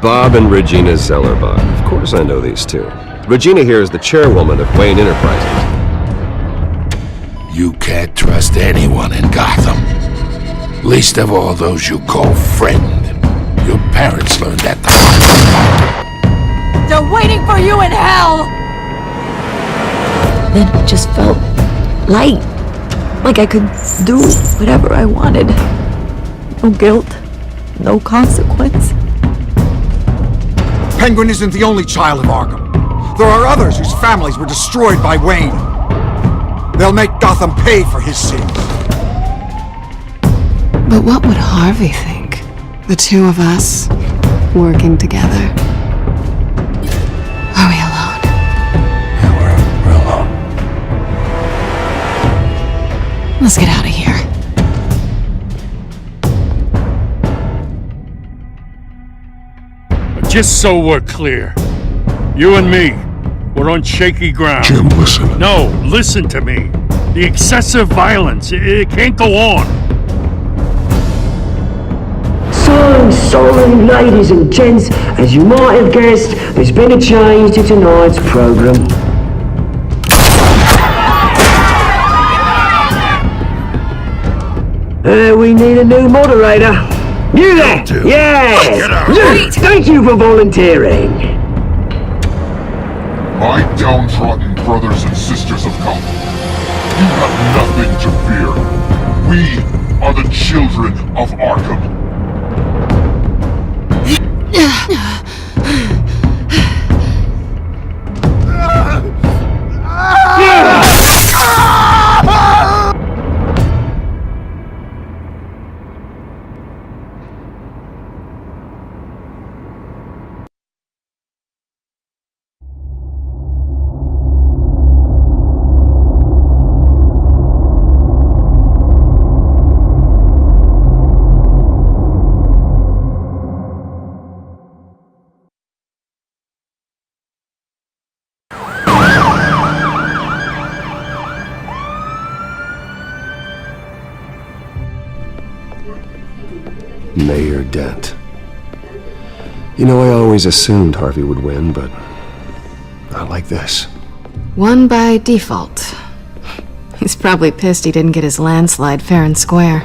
Bob and Regina Zellerbach. Of course I know these two. Regina here is the chairwoman of Wayne Enterprises. You can't trust anyone in Gotham. Least of all those you call friend. Your parents learned that the hard way. They're waiting for you in hell! Then it just felt light. Like I could do whatever I wanted. No guilt. No consequence. Penguin isn't the only child of Arkham. There are others whose families were destroyed by Wayne. They'll make Gotham pay for his sins. But what would Harvey think? The two of us, working together. Are we alone? Yeah, we're alone. Let's get out of here. Just so we're clear, you and me, we're on shaky ground. Jim, listen. No, listen to me. The excessive violence, it can't go on. Sorry, ladies and gents. As you might have guessed, there's been a change to tonight's program. We need a new moderator. You there? Yeah! Luke, thank you for volunteering. My downtrodden brothers and sisters of Gotham, you have nothing to fear. We are the children of Arkham. Mayor Dent. You know, I always assumed Harvey would win, but not like this. Won by default. He's probably pissed he didn't get his landslide fair and square.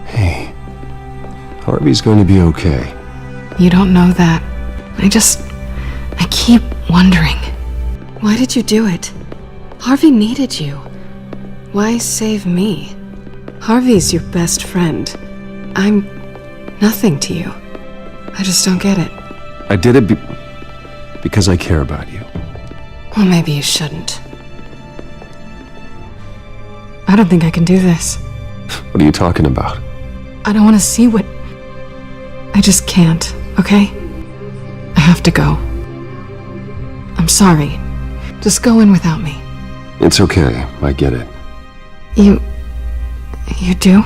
Hey, Harvey's going to be okay. You don't know that. I keep wondering. Why did you do it? Harvey needed you. Why save me? Harvey's your best friend. I'm nothing to you. I just don't get it. I did it because I care about you. Well, maybe you shouldn't. I don't think I can do this. What are you talking about? I don't want to see what... I just can't, okay? I have to go. I'm sorry. Just go in without me. It's okay. I get it. You do?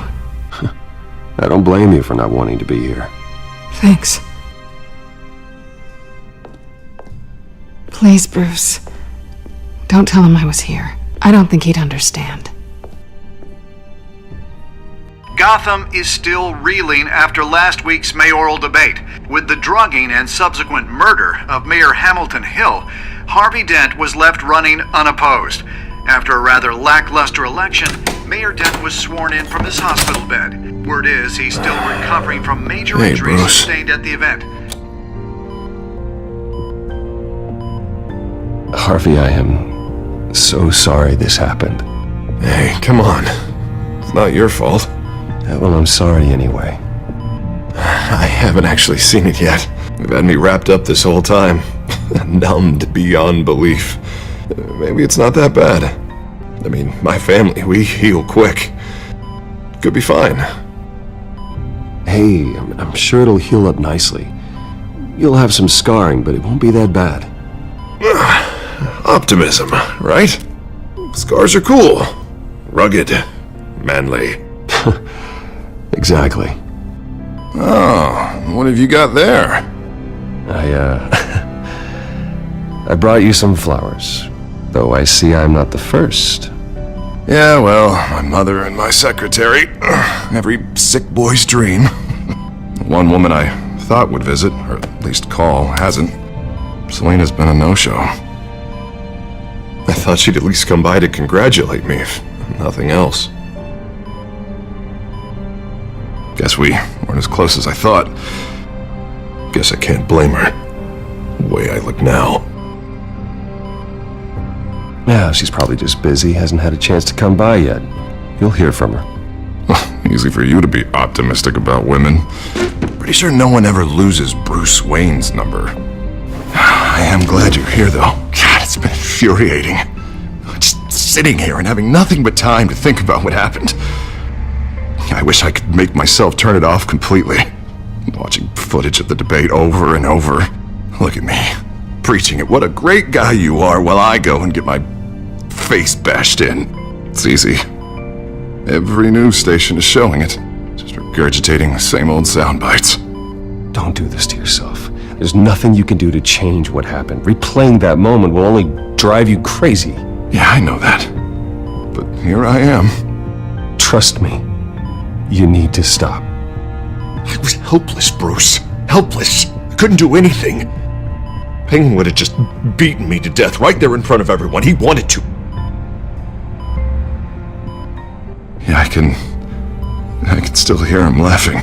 I don't blame you for not wanting to be here. Thanks. Please, Bruce. Don't tell him I was here. I don't think he'd understand. Gotham is still reeling after last week's mayoral debate. With the drugging and subsequent murder of Mayor Hamilton Hill, Harvey Dent was left running unopposed. After a rather lackluster election, Mayor Dent was sworn in from his hospital bed. Word is he's still recovering from major injuries sustained at the event. Harvey, I am so sorry this happened. Hey, come on. It's not your fault. Well, I'm sorry anyway. I haven't actually seen it yet. You've had me wrapped up this whole time. Numbed beyond belief. Maybe it's not that bad. I mean, my family, we heal quick. Could be fine. Hey, I'm sure it'll heal up nicely. You'll have some scarring, but it won't be that bad. Optimism, right? Scars are cool. Rugged. Manly. Exactly. Oh, what have you got there? I brought you some flowers. Though I see I'm not the first. Yeah, well, my mother and my secretary. Every sick boy's dream. One woman I thought would visit, or at At least call hasn't. Selena's been a no-show. I thought she'd at least come by to congratulate me, if nothing else. Guess we weren't as close as I thought. Guess I can't blame her. The way I look now. Yeah, she's probably just busy, hasn't had a chance to come by yet. You'll hear from her. Easy for you to be optimistic about women. Pretty sure no one ever loses Bruce Wayne's number. I am glad you're here, though. God, it's been infuriating. Just sitting here and having nothing but time to think about what happened. I wish I could make myself turn it off completely. Watching footage of the debate over and over. Look at me, preaching at what a great guy you are while I go and get my face bashed in. It's easy. Every news station is showing it. Just regurgitating the same old sound bites. Don't do this to yourself. There's nothing you can do to change what happened. Replaying that moment will only drive you crazy. Yeah, I know that. But here I am. Trust me. You need to stop. I was helpless, Bruce. Helpless. I couldn't do anything. Penguin would have just beaten me to death right there in front of everyone. He wanted to. Yeah, I can still hear him laughing.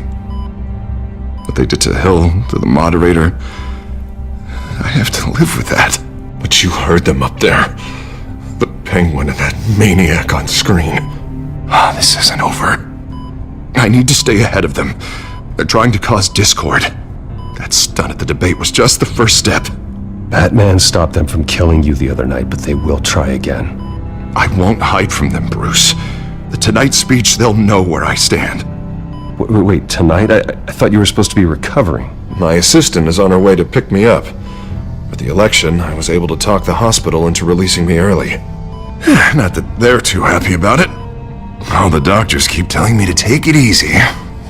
What they did to Hill, to the moderator. I have to live with that. But you heard them up there. The Penguin and that maniac on screen. This isn't over. I need to stay ahead of them. They're trying to cause discord. That stunt at the debate was just the first step. Batman stopped them from killing you the other night, but they will try again. I won't hide from them, Bruce. The Tonight speech, they'll know where I stand. Wait, tonight? I thought you were supposed to be recovering. My assistant is on her way to pick me up. With the election, I was able to talk the hospital into releasing me early. Not that they're too happy about it. All the doctors keep telling me to take it easy.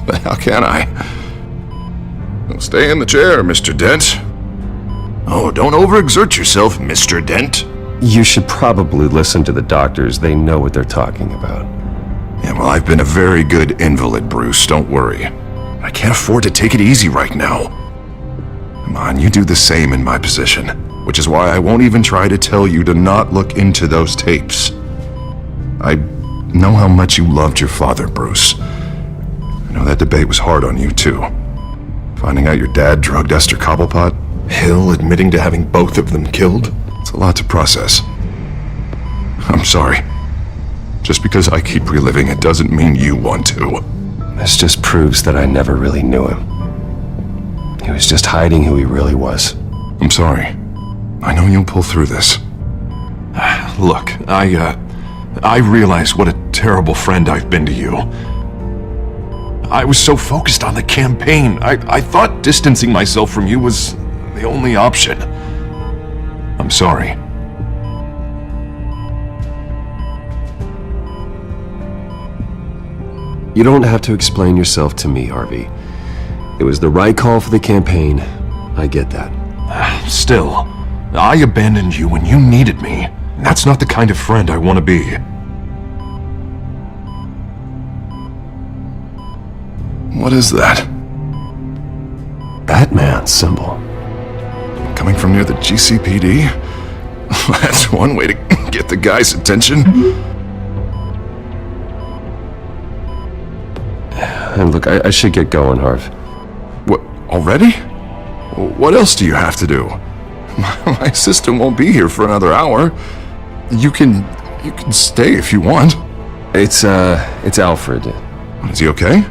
But how can I? Well, stay in the chair, Mr. Dent. Oh, don't overexert yourself, Mr. Dent. You should probably listen to the doctors. They know what they're talking about. Yeah, well, I've been a very good invalid, Bruce. Don't worry. I can't afford to take it easy right now. Come on, you do the same in my position. Which is why I won't even try to tell you to not look into those tapes. I know how much you loved your father, Bruce. I know that debate was hard on you, too. Finding out your dad drugged Esther Cobblepot, Hill admitting to having both of them killed. It's a lot to process. I'm sorry. Just because I keep reliving it doesn't mean you want to. This just proves that I never really knew him. He was just hiding who he really was. I'm sorry. I know you'll pull through this. Look, I realize what a terrible friend I've been to you. I was so focused on the campaign. I thought distancing myself from you was the only option. I'm sorry. You don't have to explain yourself to me, Harvey. It was the right call for the campaign. I get that. Still, I abandoned you when you needed me. That's not the kind of friend I want to be. What is that? Batman's symbol. Coming from near the GCPD? That's one way to get the guy's attention. And look, I should get going, Harv. What, already? What else do you have to do? My assistant won't be here for another hour. You can stay if you want. It's Alfred. Is he okay?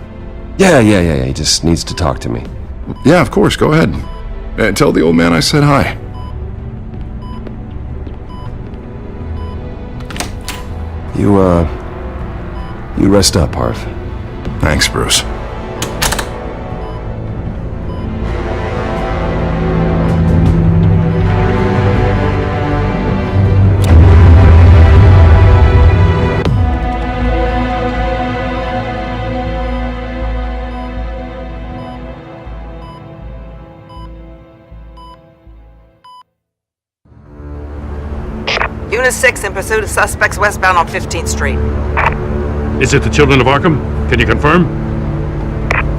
Yeah, he just needs to talk to me. Yeah, of course, go ahead. Tell the old man I said hi. You rest up, Harv. Thanks, Bruce. Unit 6 in pursuit of suspects westbound on 15th Street. Is it the Children of Arkham? Can you confirm?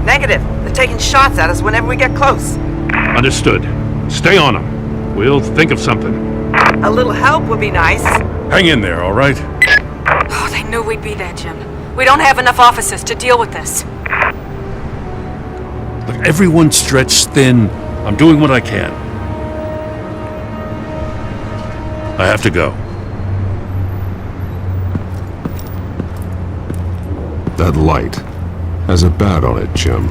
Negative. They're taking shots at us whenever we get close. Understood. Stay on them. We'll think of something. A little help would be nice. Hang in there, all right? Oh, they knew we'd be there, Jim. We don't have enough officers to deal with this. Look, everyone's stretched thin. I'm doing what I can. I have to go. That light has a bat on it, Jim.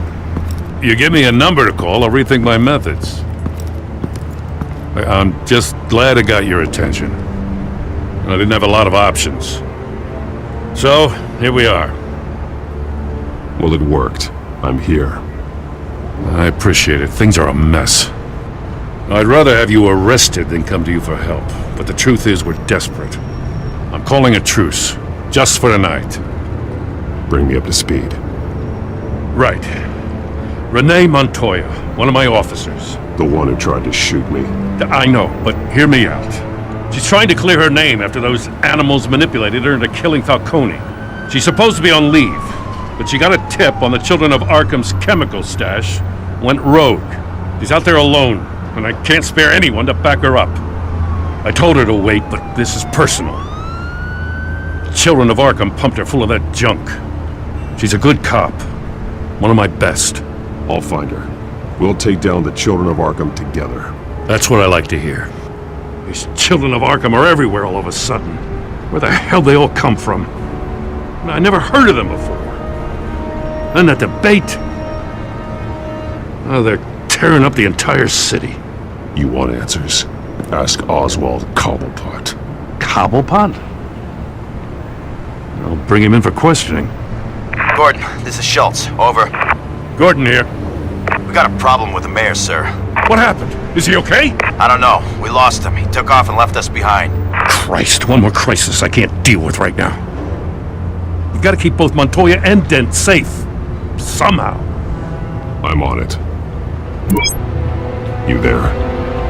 You give me a number to call, I'll rethink my methods. I'm just glad I got your attention. I didn't have a lot of options. So, here we are. Well, it worked. I'm here. I appreciate it. Things are a mess. I'd rather have you arrested than come to you for help. But the truth is, we're desperate. I'm calling a truce. Just for tonight. Bring me up to speed. Right. Renee Montoya, one of my officers. The one who tried to shoot me. I know, but hear me out. She's trying to clear her name after those animals manipulated her into killing Falcone. She's supposed to be on leave, but she got a tip on the Children of Arkham's chemical stash, went rogue. She's out there alone, and I can't spare anyone to back her up. I told her to wait, but this is personal. The Children of Arkham pumped her full of that junk. She's a good cop. One of my best. I'll find her. We'll take down the Children of Arkham together. That's what I like to hear. These Children of Arkham are everywhere all of a sudden. Where the hell they all come from? I never heard of them before. And that debate. Oh, they're tearing up the entire city. You want answers? Ask Oswald Cobblepot. Cobblepot? I'll bring him in for questioning. Gordon, this is Schultz. Over. Gordon here. We got a problem with the mayor, sir. What happened? Is he okay? I don't know. We lost him. He took off and left us behind. Christ, one more crisis I can't deal with right now. We've got to keep both Montoya and Dent safe. Somehow. I'm on it. You there?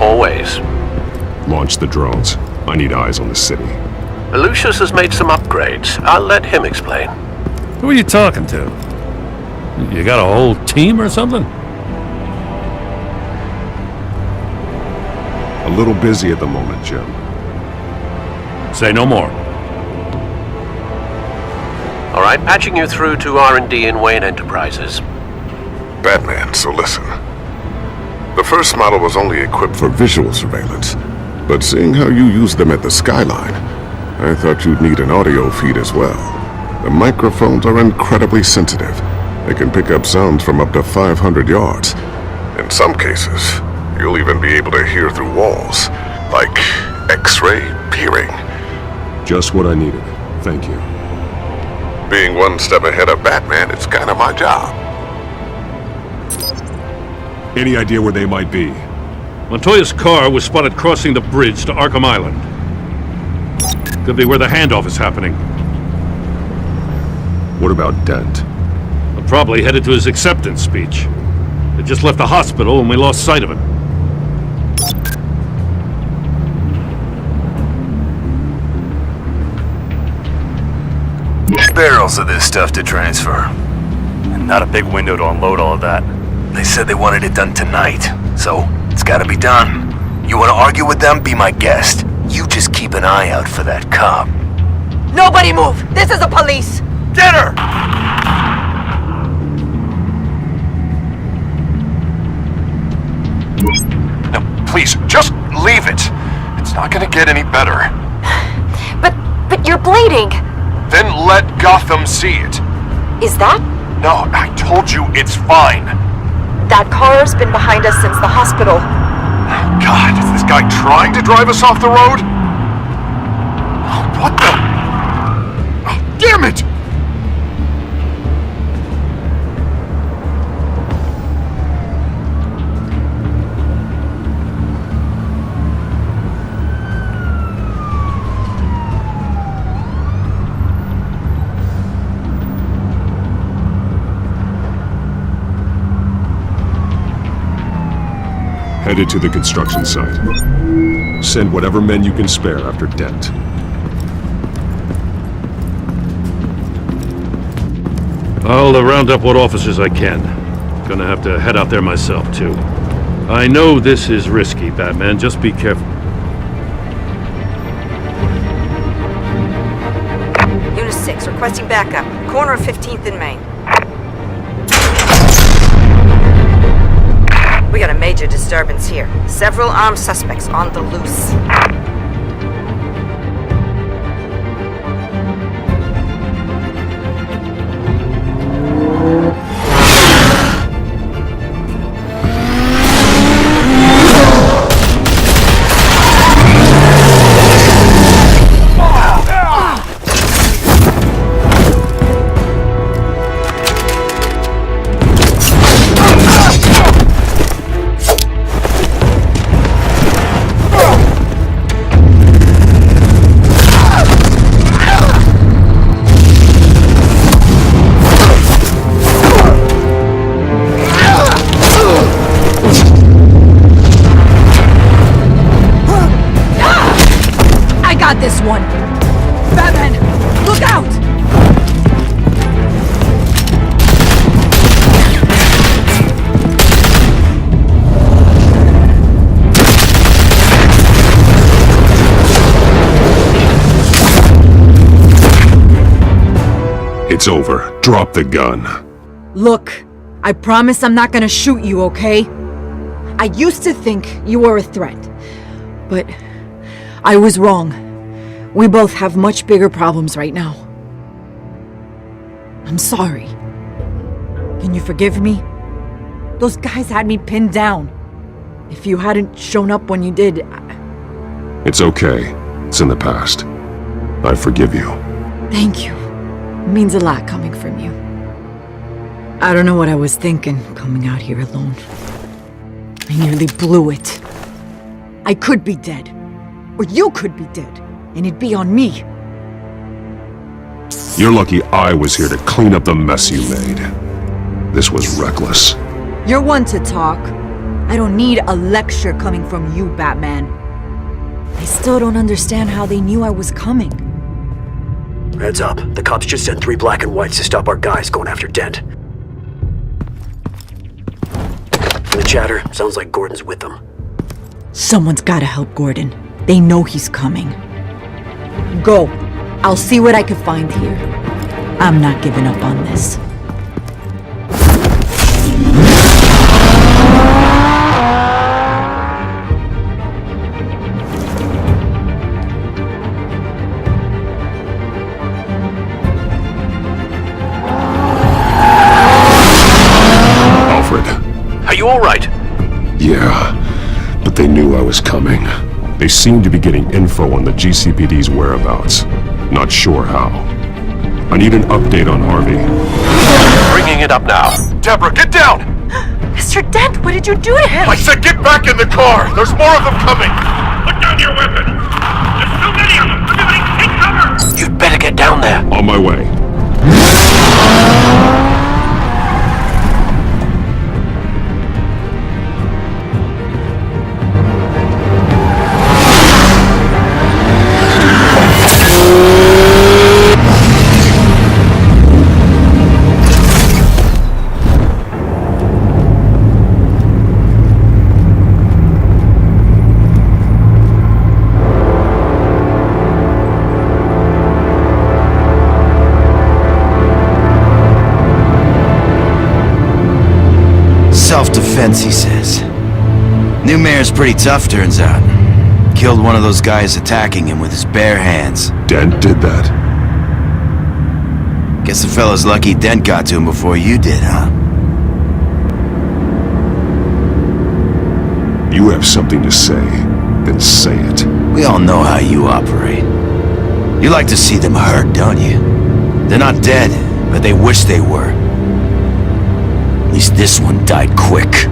Always. Launch the drones. I need eyes on the city. Lucius has made some upgrades. I'll let him explain. Who are you talking to? You got a whole team or something? A little busy at the moment, Jim. Say no more. All right, patching you through to R&D in Wayne Enterprises. Batman, so listen. The first model was only equipped for visual surveillance, but seeing how you use them at the skyline, I thought you'd need an audio feed as well. The microphones are incredibly sensitive. They can pick up sounds from up to 500 yards. In some cases, you'll even be able to hear through walls, like X-ray peering. Just what I needed. Thank you. Being one step ahead of Batman, it's kind of my job. Any idea where they might be? Montoya's car was spotted crossing the bridge to Arkham Island. Could be where the handoff is happening. What about Dent? I'm probably headed to his acceptance speech. They just left the hospital and we lost sight of him. Barrels of this stuff to transfer. And not a big window to unload all of that. They said they wanted it done tonight, so it's gotta be done. You wanna argue with them? Be my guest. You just keep an eye out for that cop. Nobody move! This is the police! Get her! Now, please, just leave it. It's not gonna get any better. But you're bleeding! Then let Gotham see it. Is that? No, I told you it's fine. That car's been behind us since the hospital. God, is this guy trying to drive us off the road? What the? Oh, damn it! Headed to the construction site. Send whatever men you can spare after Dent. I'll round up what officers I can. Gonna have to head out there myself, too. I know this is risky, Batman. Just be careful. Unit 6, requesting backup. Corner of 15th and Main. We got a major disturbance here. Several armed suspects on the loose. This one. Batman, look out! It's over. Drop the gun. Look, I promise I'm not gonna shoot you, okay? I used to think you were a threat, but I was wrong. We both have much bigger problems right now. I'm sorry. Can you forgive me? Those guys had me pinned down. If you hadn't shown up when you did... It's okay. It's in the past. I forgive you. Thank you. It means a lot coming from you. I don't know what I was thinking, coming out here alone. I nearly blew it. I could be dead. Or you could be dead. And it'd be on me. You're lucky I was here to clean up the mess you made. This was reckless. You're one to talk. I don't need a lecture coming from you, Batman. I still don't understand how they knew I was coming. Heads up. The cops just sent 3 black and whites to stop our guys going after Dent. From the chatter, sounds like Gordon's with them. Someone's gotta help Gordon. They know he's coming. Go. I'll see what I can find here. I'm not giving up on this. Alfred. Are you alright? Yeah, but they knew I was coming. They seem to be getting info on the GCPD's whereabouts. Not sure how. I need an update on Harvey. Bringing it up now. Deborah, get down! Mr. Dent, what did you do to him? I said get back in the car! There's more of them coming! Put down your weapon! There's too many of them! Everybody take cover! You'd better get down there. On my way. Self-defense, he says. New mayor's pretty tough, turns out. Killed one of those guys attacking him with his bare hands. Dent did that? Guess the fella's lucky Dent got to him before you did, huh? You have something to say, then say it. We all know how you operate. You like to see them hurt, don't you? They're not dead, but they wish they were. At least this one died quick.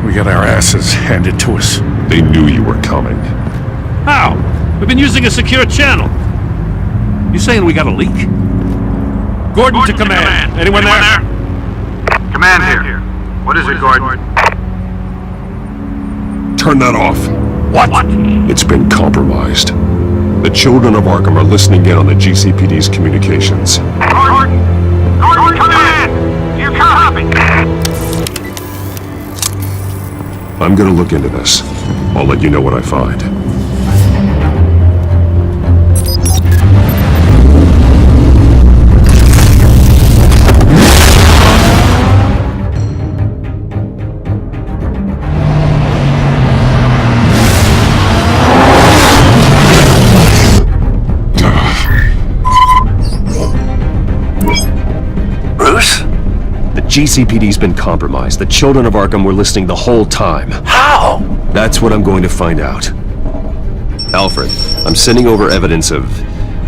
We got our asses handed to us. They knew you were coming. How? We've been using a secure channel. You saying we got a leak? Gordon to command. Anyone there? Command here. What is it, Gordon? Turn that off. What? It's been compromised. The children of Arkham are listening in on the GCPD's communications. Gordon, come in! You copy? I'm gonna look into this. I'll let you know what I find. GCPD's been compromised. The children of Arkham were listening the whole time. How? That's what I'm going to find out. Alfred, I'm sending over evidence of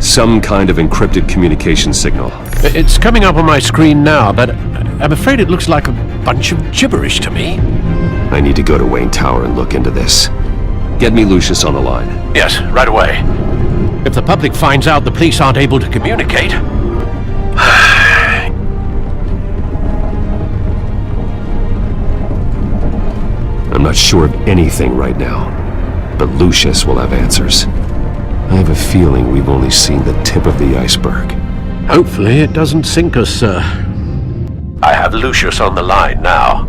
some kind of encrypted communication signal. It's coming up on my screen now, but I'm afraid it looks like a bunch of gibberish to me. I need to go to Wayne Tower and look into this. Get me Lucius on the line. Yes, right away. If the public finds out the police aren't able to communicate... I'm not sure of anything right now, but Lucius will have answers. I have a feeling we've only seen the tip of the iceberg. Hopefully it doesn't sink us, sir. I have Lucius on the line now.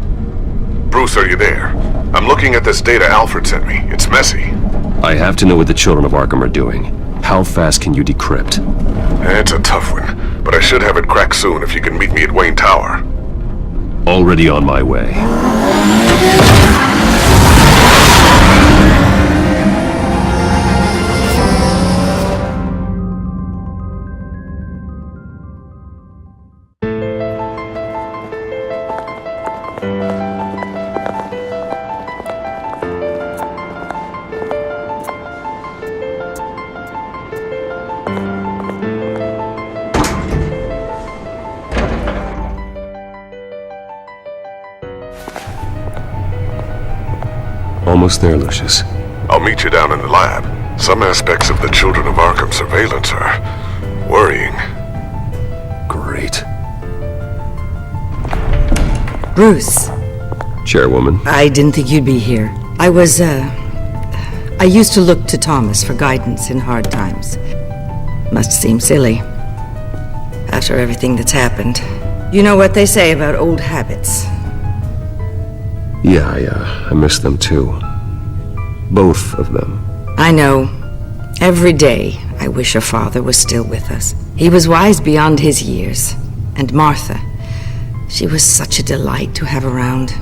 Bruce, are you there? I'm looking at this data Alfred sent me. It's messy. I have to know what the children of Arkham are doing. How fast can you decrypt? It's a tough one, but I should have it cracked soon if you can meet me at Wayne Tower. Already on my way. Almost there, Lucius. I'll meet you down in the lab. Some aspects of the Children of Arkham surveillance are worrying. Great. Bruce. Chairwoman. I didn't think you'd be here. I used to look to Thomas for guidance in hard times. Must seem silly. After everything that's happened. You know what they say about old habits. Yeah, I miss them too. Both of them. I know. Every day, I wish her father was still with us. He was wise beyond his years. And Martha, she was such a delight to have around.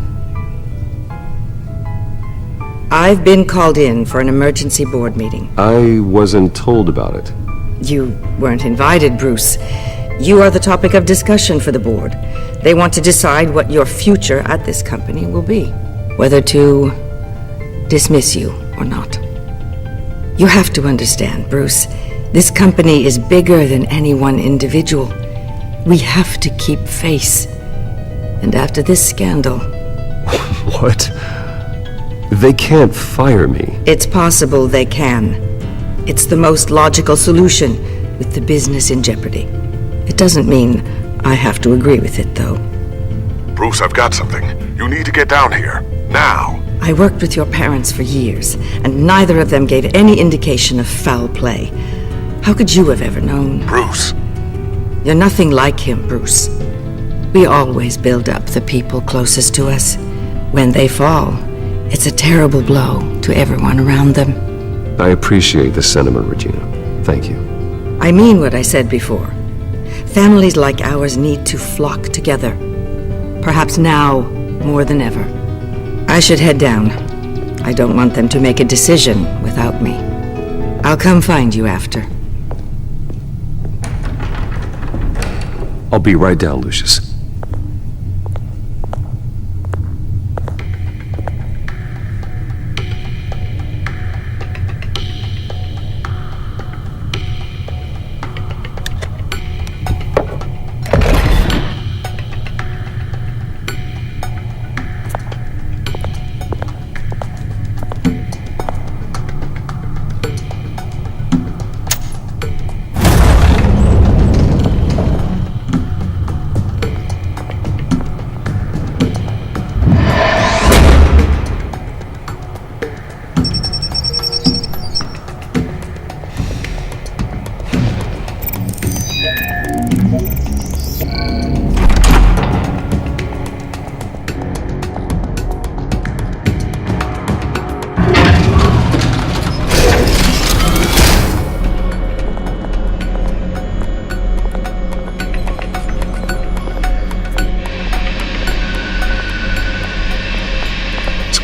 I've been called in for an emergency board meeting. I wasn't told about it. You weren't invited, Bruce. You are the topic of discussion for the board. They want to decide what your future at this company will be. Whether to dismiss you or not. You have to understand, Bruce. This company is bigger than any one individual. We have to keep face. And after this scandal... What? They can't fire me. It's possible they can. It's the most logical solution with the business in jeopardy. It doesn't mean I have to agree with it, though. Bruce, I've got something. You need to get down here. Now. I worked with your parents for years, and neither of them gave any indication of foul play. How could you have ever known? Bruce. You're nothing like him, Bruce. We always build up the people closest to us. When they fall, it's a terrible blow to everyone around them. I appreciate the sentiment, Regina. Thank you. I mean what I said before. Families like ours need to flock together. Perhaps now more than ever. I should head down. I don't want them to make a decision without me. I'll come find you after. I'll be right down, Lucius.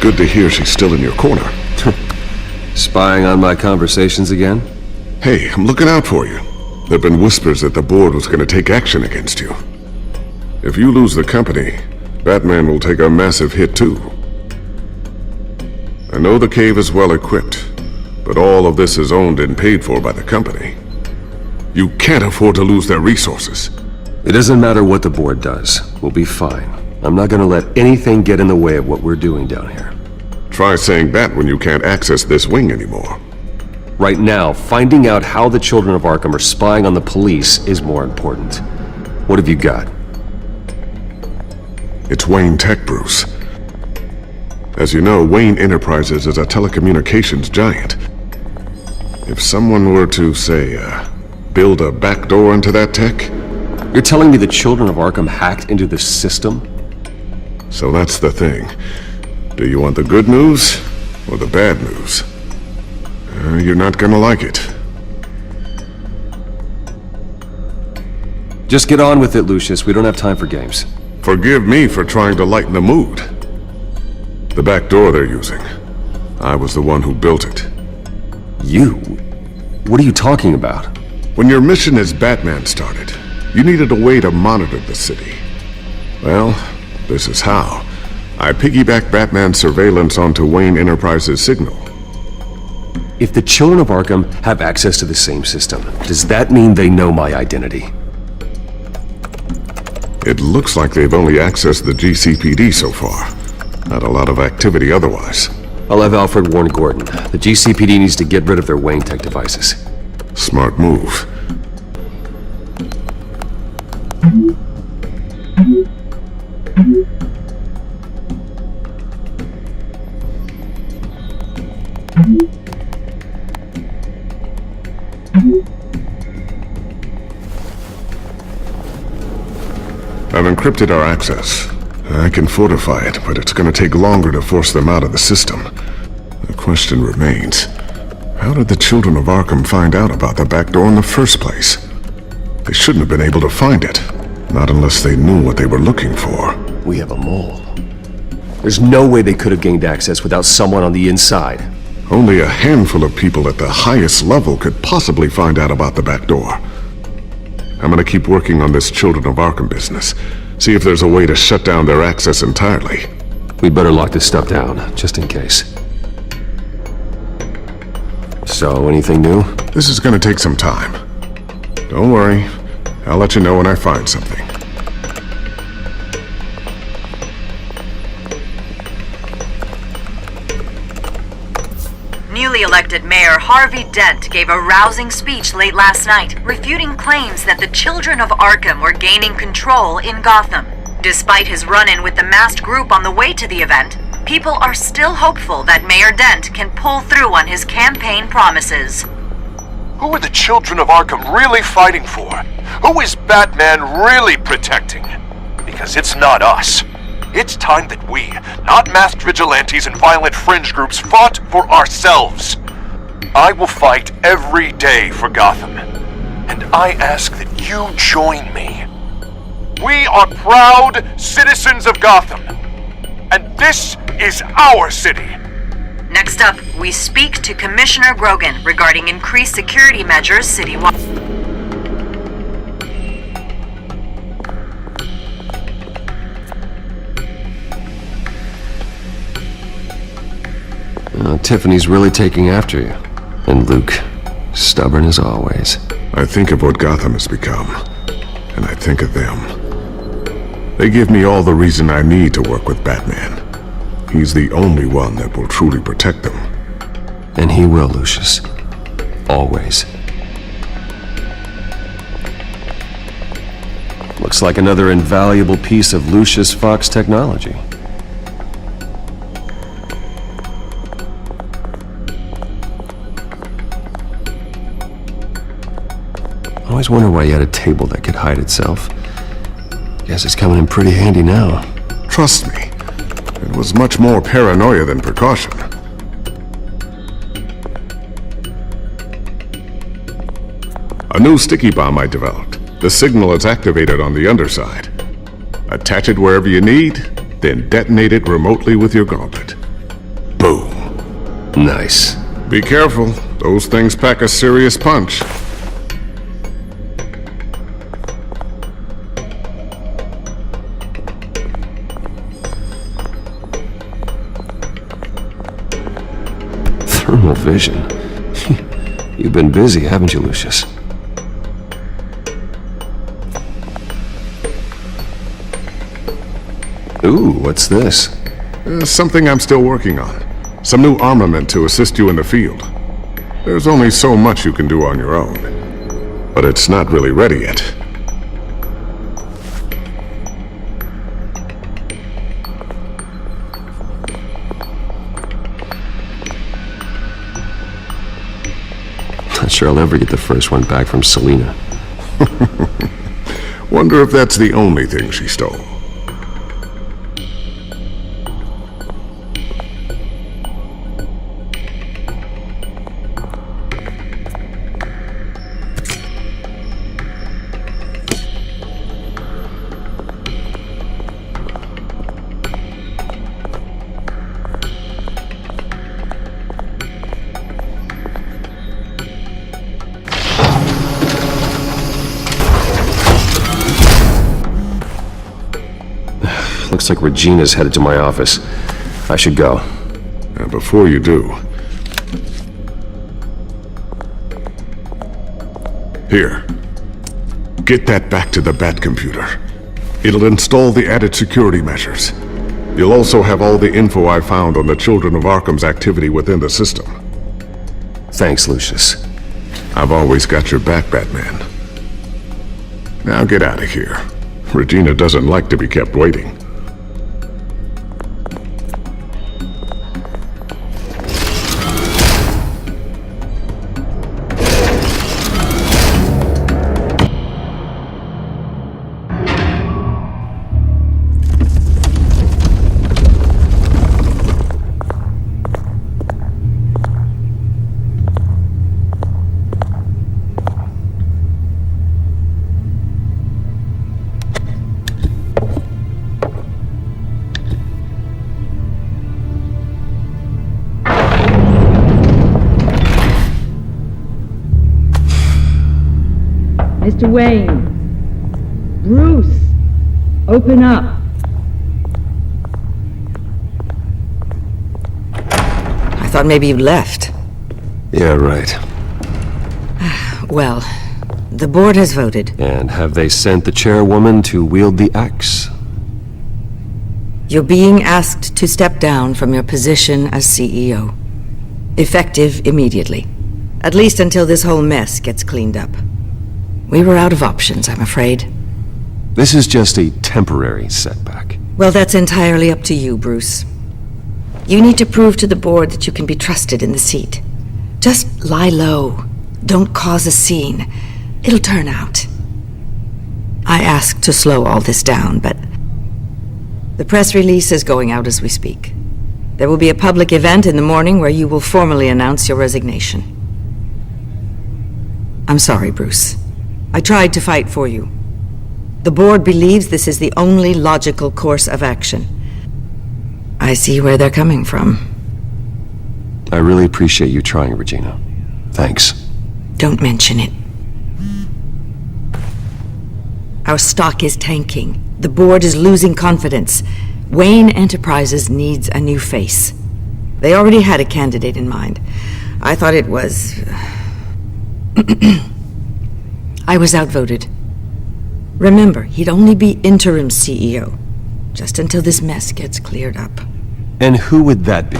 good to hear she's still in your corner. Spying on my conversations again? Hey, I'm looking out for you. There've been whispers that the board was gonna take action against you. If you lose the company, Batman will take a massive hit too. I know the cave is well equipped, but all of this is owned and paid for by the company. You can't afford to lose their resources. It doesn't matter what the board does. We'll be fine. I'm not gonna let anything get in the way of what we're doing down here. Try saying that when you can't access this wing anymore. Right now, finding out how the children of Arkham are spying on the police is more important. What have you got? It's Wayne Tech, Bruce. As you know, Wayne Enterprises is a telecommunications giant. If someone were to, say, build a backdoor into that tech... You're telling me the children of Arkham hacked into this system? So that's the thing. Do you want the good news or the bad news? You're not gonna like it. Just get on with it, Lucius. We don't have time for games. Forgive me for trying to lighten the mood. The back door they're using. I was the one who built it. You? What are you talking about? When your mission as Batman started, you needed a way to monitor the city. Well, this is how. I piggybacked Batman's surveillance onto Wayne Enterprises' signal. If the children of Arkham have access to the same system, does that mean they know my identity? It looks like they've only accessed the GCPD so far. Not a lot of activity otherwise. I'll have Alfred warn Gordon. The GCPD needs to get rid of their Wayne Tech devices. Smart move. I've encrypted our access. I can fortify it, but it's gonna take longer to force them out of the system. The question remains, how did the children of Arkham find out about the back door in the first place? They shouldn't have been able to find it. Not unless they knew what they were looking for. We have a mole. There's no way they could have gained access without someone on the inside. Only a handful of people at the highest level could possibly find out about the back door. I'm gonna keep working on this Children of Arkham business. See if there's a way to shut down their access entirely. We better lock this stuff down, just in case. So, anything new? This is gonna take some time. Don't worry. I'll let you know when I find something. Newly elected Mayor Harvey Dent gave a rousing speech late last night, refuting claims that the children of Arkham were gaining control in Gotham. Despite his run-in with the masked group on the way to the event, people are still hopeful that Mayor Dent can pull through on his campaign promises. Who are the children of Arkham really fighting for? Who is Batman really protecting? Because it's not us. It's time that we, not masked vigilantes and violent fringe groups, fought for ourselves. I will fight every day for Gotham. And I ask that you join me. We are proud citizens of Gotham. And this is our city. Next up, we speak to Commissioner Grogan regarding increased security measures citywide. Tiffany's really taking after you. And Luke, stubborn as always. I think of what Gotham has become, and I think of them. They give me all the reason I need to work with Batman. He's the only one that will truly protect them. And he will, Lucius. Always. Looks like another invaluable piece of Lucius Fox technology. I always wondered why you had a table that could hide itself. Guess it's coming in pretty handy now. Trust me, it was much more paranoia than precaution. A new sticky bomb I developed. The signal is activated on the underside. Attach it wherever you need, then detonate it remotely with your gauntlet. Nice. Be careful. Those things pack a serious punch. Thermal vision. You've been busy, haven't you, Lucius? Ooh, what's this? Something I'm still working on. Some new armament to assist you in the field. There's only so much you can do on your own. But it's not really ready yet. Not sure I'll ever get the first one back from Selena. Wonder if that's the only thing she stole. Looks like Regina's headed to my office. I should go. And before you do... Here. Get that back to the Bat computer. It'll install the added security measures. You'll also have all the info I found on the Children of Arkham's activity within the system. Thanks, Lucius. I've always got your back, Batman. Now get out of here. Regina doesn't like to be kept waiting. Mr. Wayne. Bruce. Open up. I thought maybe you left. Yeah, right. Well, the board has voted. And have they sent the chairwoman to wield the axe? You're being asked to step down from your position as CEO. Effective immediately. At least until this whole mess gets cleaned up. We were out of options, I'm afraid. This is just a temporary setback. Well, that's entirely up to you, Bruce. You need to prove to the board that you can be trusted in the seat. Just lie low. Don't cause a scene. It'll turn out. I asked to slow all this down, but the press release is going out as we speak. There will be a public event in the morning where you will formally announce your resignation. I'm sorry, Bruce. I tried to fight for you. The board believes this is the only logical course of action. I see where they're coming from. I really appreciate you trying, Regina. Thanks. Don't mention it. Our stock is tanking. The board is losing confidence. Wayne Enterprises needs a new face. They already had a candidate in mind. I thought it was... I was outvoted. Remember, he'd only be interim CEO, just until this mess gets cleared up. And who would that be?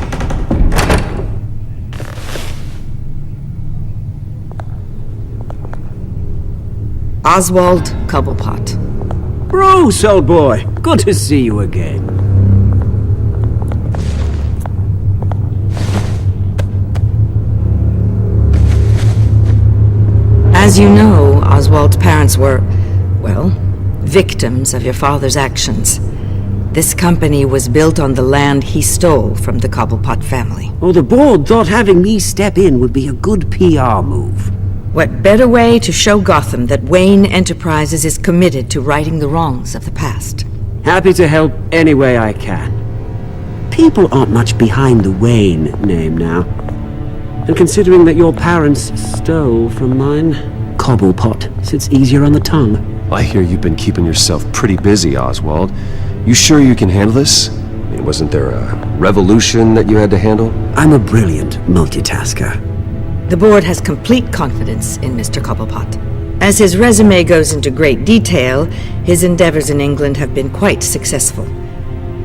Oswald Cobblepot. Bruce, old boy. Good to see you again. As you know, Oswald's parents were, well, victims of your father's actions. This company was built on the land he stole from the Cobblepot family. Oh, the board thought having me step in would be a good PR move. What better way to show Gotham that Wayne Enterprises is committed to righting the wrongs of the past? Happy to help any way I can. People aren't much behind the Wayne name now. And considering that your parents stole from mine, Cobblepot sits easier on the tongue. I hear you've been keeping yourself pretty busy, Oswald. You sure you can handle this? I mean, wasn't there a revolution that you had to handle? I'm a brilliant multitasker. The board has complete confidence in Mr. Cobblepot. As his resume goes into great detail, his endeavors in England have been quite successful.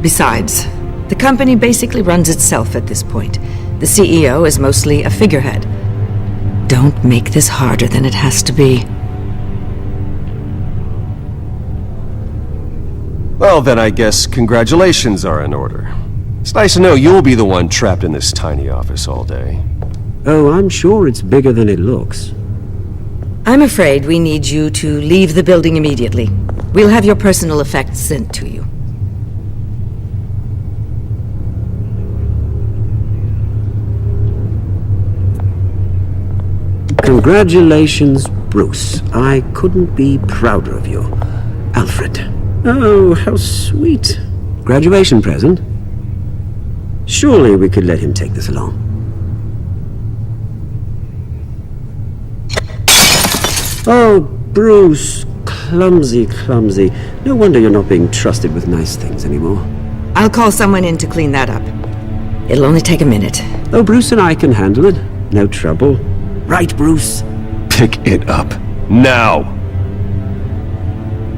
Besides, the company basically runs itself at this point. The CEO is mostly a figurehead. Don't make this harder than it has to be. Well, then I guess congratulations are in order. It's nice to know you'll be the one trapped in this tiny office all day. Oh, I'm sure it's bigger than it looks. I'm afraid we need you to leave the building immediately. We'll have your personal effects sent to you. Congratulations, Bruce. I couldn't be prouder of you. Alfred. Oh, how sweet. Graduation present? Surely we could let him take this along. Oh, Bruce. Clumsy, clumsy. No wonder you're not being trusted with nice things anymore. I'll call someone in to clean that up. It'll only take a minute. Oh, Bruce and I can handle it. No trouble. Right, Bruce? Pick it up. Now!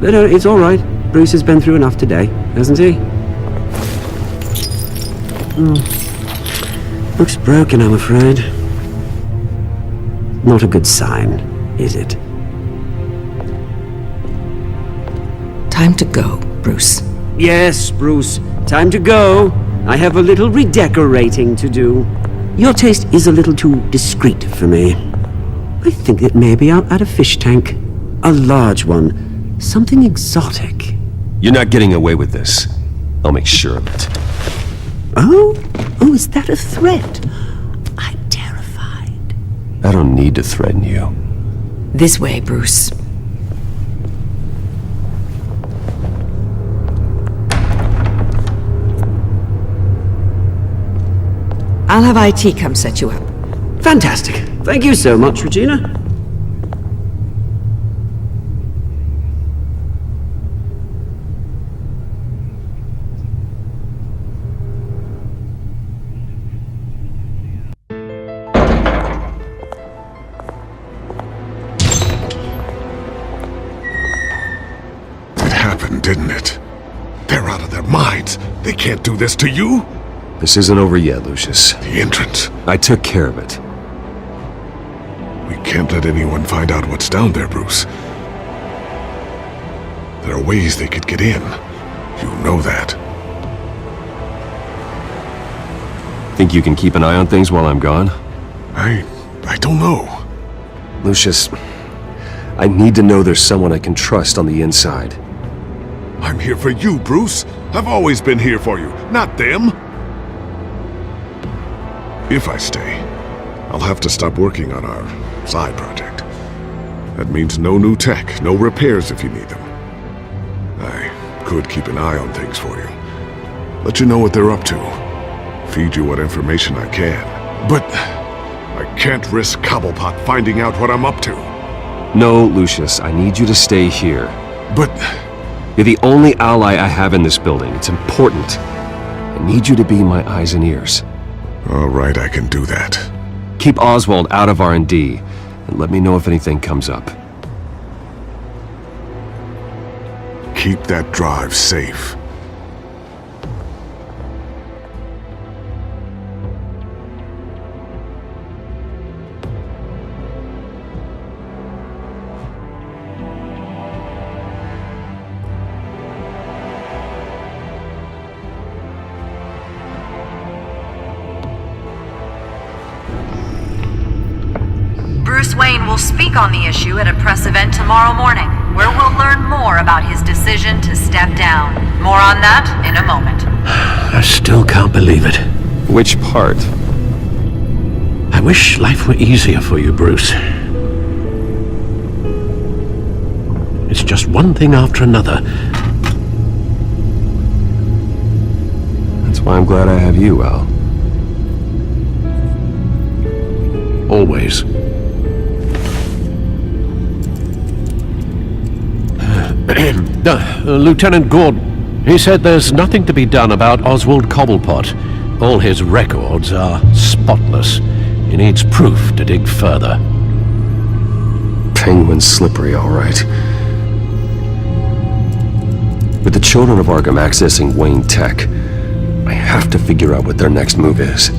No, it's all right. Bruce has been through enough today, hasn't he? Looks broken, I'm afraid. Not a good sign, is it? Time to go, Bruce. Yes, Bruce. Time to go. I have a little redecorating to do. Your taste is a little too discreet for me. I think that maybe I'll add a fish tank. A large one. Something exotic. You're not getting away with this. I'll make sure of it. Oh? Oh, is that a threat? I'm terrified. I don't need to threaten you. This way, Bruce. I'll have IT come set you up. Fantastic. Thank you so much, Regina. It happened, didn't it? They're out of their minds. They can't do this to you. This isn't over yet, Lucius. The entrance. I took care of it. We can't let anyone find out what's down there, Bruce. There are ways they could get in. You know that. Think you can keep an eye on things while I'm gone? I don't know. Lucius, I need to know there's someone I can trust on the inside. I'm here for you, Bruce. I've always been here for you, not them. If I stay, I'll have to stop working on our side project. That means no new tech, no repairs if you need them. I could keep an eye on things for you. Let you know what they're up to. Feed you what information I can. But I can't risk Cobblepot finding out what I'm up to. No, Lucius, I need you to stay here. But you're the only ally I have in this building. It's important. I need you to be my eyes and ears. All right, I can do that. Keep Oswald out of R&D, and let me know if anything comes up. Keep that drive safe. Bruce Wayne will speak on the issue at a press event tomorrow morning, where we'll learn more about his decision to step down. More on that in a moment. I still can't believe it. Which part? I wish life were easier for you, Bruce. It's just one thing after another. why I'm glad I have you, Al. Always. Lieutenant Gordon, he said there's nothing to be done about Oswald Cobblepot. All his records are spotless. He needs proof to dig further. Penguin's slippery, all right. With the children of Arkham accessing Wayne Tech, I have to figure out what their next move is.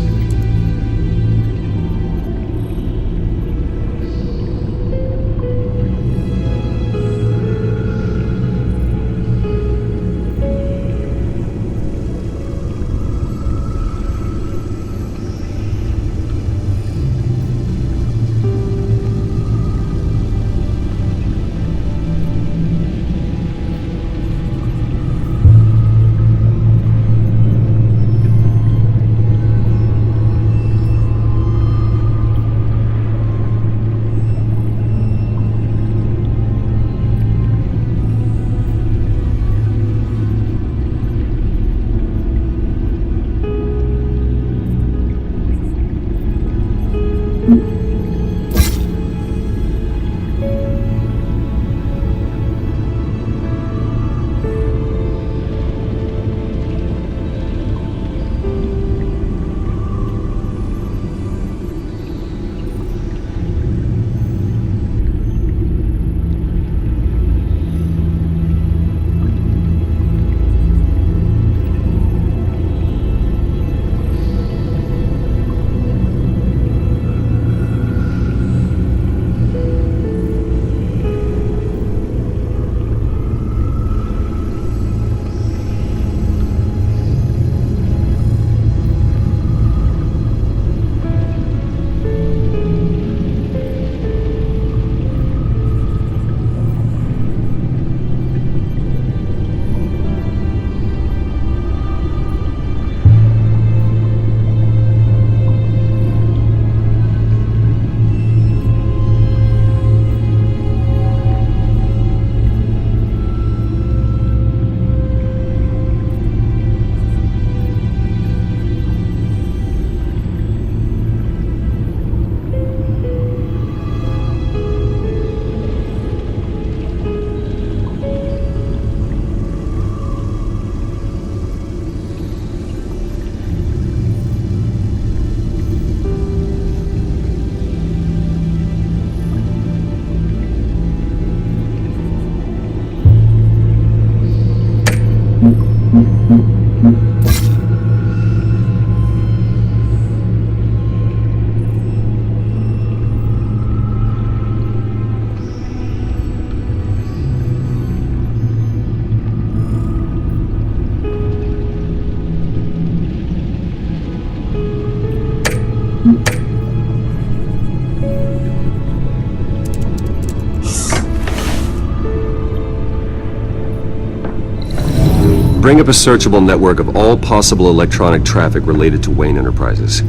Bring up a searchable network of all possible electronic traffic related to Wayne Enterprises.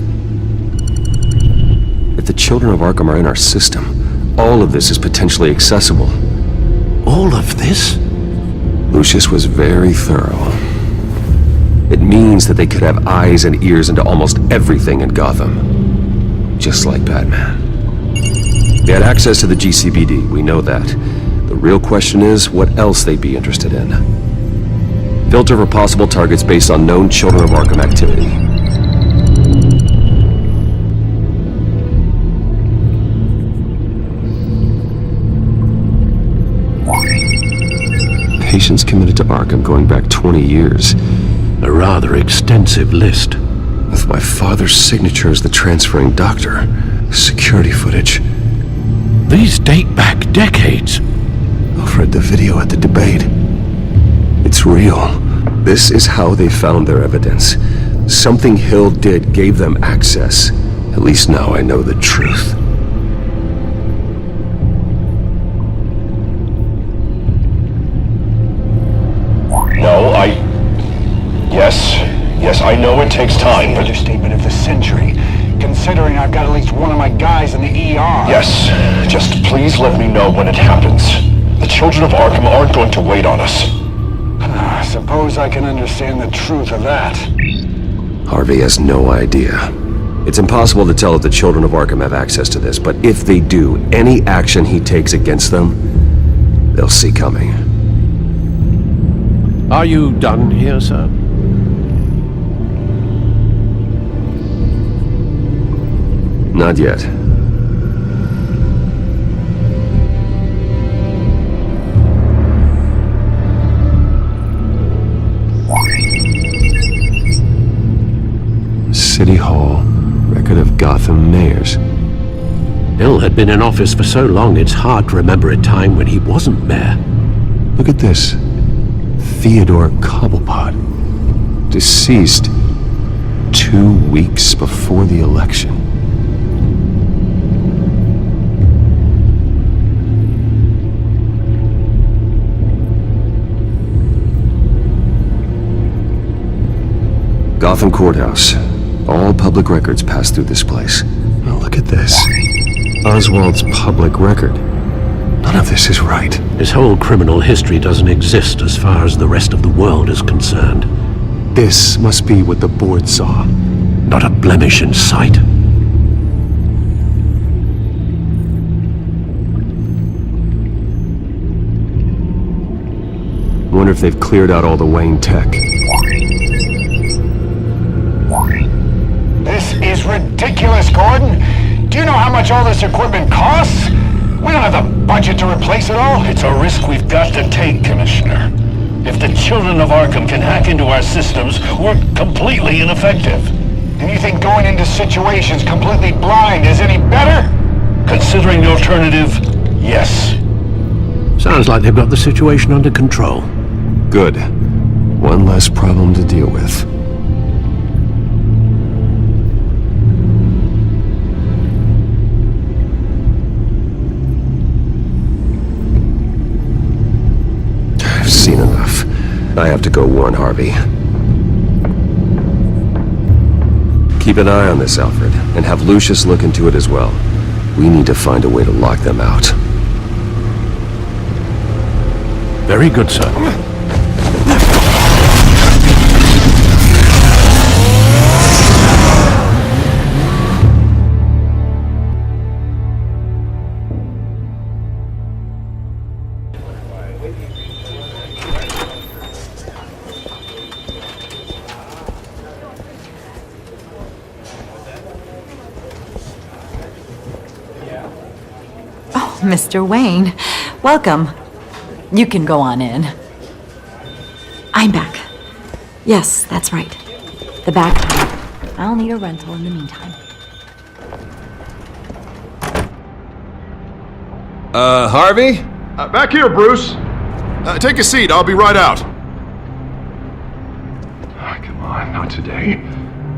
If the children of Arkham are in our system, all of this is potentially accessible. All of this? Lucius was very thorough. It means that they could have eyes and ears into almost everything in Gotham. Just like Batman. They had access to the GCPD, we know that. The real question is what else they'd be interested in. Filter for possible targets based on known Children of Arkham activity. Patients committed to Arkham going back 20 years. A rather extensive list. With my father's signature as the transferring doctor. Security footage. These date back decades. I've read the video at the debate. It's real. This is how they found their evidence. Something Hill did gave them access. At least now I know the truth. No, Yes, I know it takes time, but... Understatement of the century, considering I've got at least one of my guys in the ER. Yes, just please let me know when it happens. The children of Arkham aren't going to wait on us. Suppose I can understand the truth of that. Harvey has no idea. It's impossible to tell if the children of Arkham have access to this, but if they do, any action he takes against them, they'll see coming. Are you done here, sir? Not yet. City Hall, record of Gotham mayors. Hill had been in office for so long, it's hard to remember a time when he wasn't mayor. Look at this. Theodore Cobblepot. Deceased 2 weeks before the election. Gotham Courthouse. All public records pass through this place. Now look at this. Oswald's public record. None of this is right. His whole criminal history doesn't exist as far as the rest of the world is concerned. This must be what the board saw. Not a blemish in sight. I wonder if they've cleared out all the Wayne tech. This is ridiculous, Gordon. Do you know how much all this equipment costs? We don't have the budget to replace it all. It's a risk we've got to take, Commissioner. If the children of Arkham can hack into our systems, we're completely ineffective. And you think going into situations completely blind is any better? Considering the alternative, yes. Sounds like they've got the situation under control. Good. One less problem to deal with. I've seen enough. I have to go warn Harvey. Keep an eye on this, Alfred, and have Lucius look into it as well. We need to find a way to lock them out. Very good, sir. Mr. Wayne, welcome. You can go on in. I'm back. Yes, that's right. The back home. I'll need a rental in the meantime. Harvey? Back here, Bruce. Take a seat, I'll be right out. Oh, come on, not today.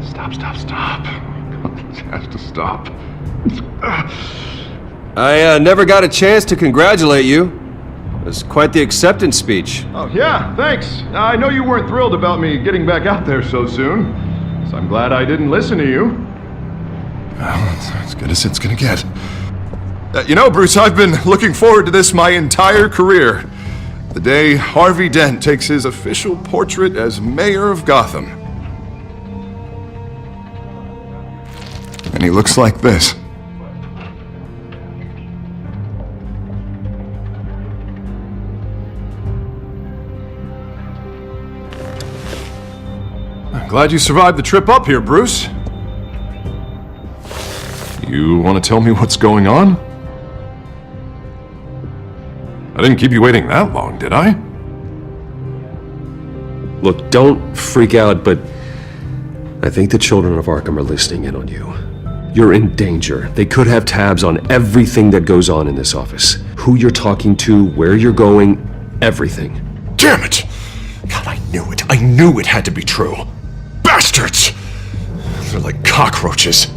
Stop. This has to stop. I never got a chance to congratulate you. It was quite the acceptance speech. Oh, yeah, thanks. I know you weren't thrilled about me getting back out there so soon, so I'm glad I didn't listen to you. Well, it's as good as it's gonna get. You know, Bruce, I've been looking forward to this my entire career. The day Harvey Dent takes his official portrait as mayor of Gotham. And he looks like this. Glad you survived the trip up here, Bruce. You want to tell me what's going on? I didn't keep you waiting that long, did I? Look, don't freak out, but I think the children of Arkham are listening in on you. You're in danger. They could have tabs on everything that goes on in this office. Who you're talking to, where you're going, everything. Damn it! God, I knew it. I knew it had to be true. Bastards! They're like cockroaches.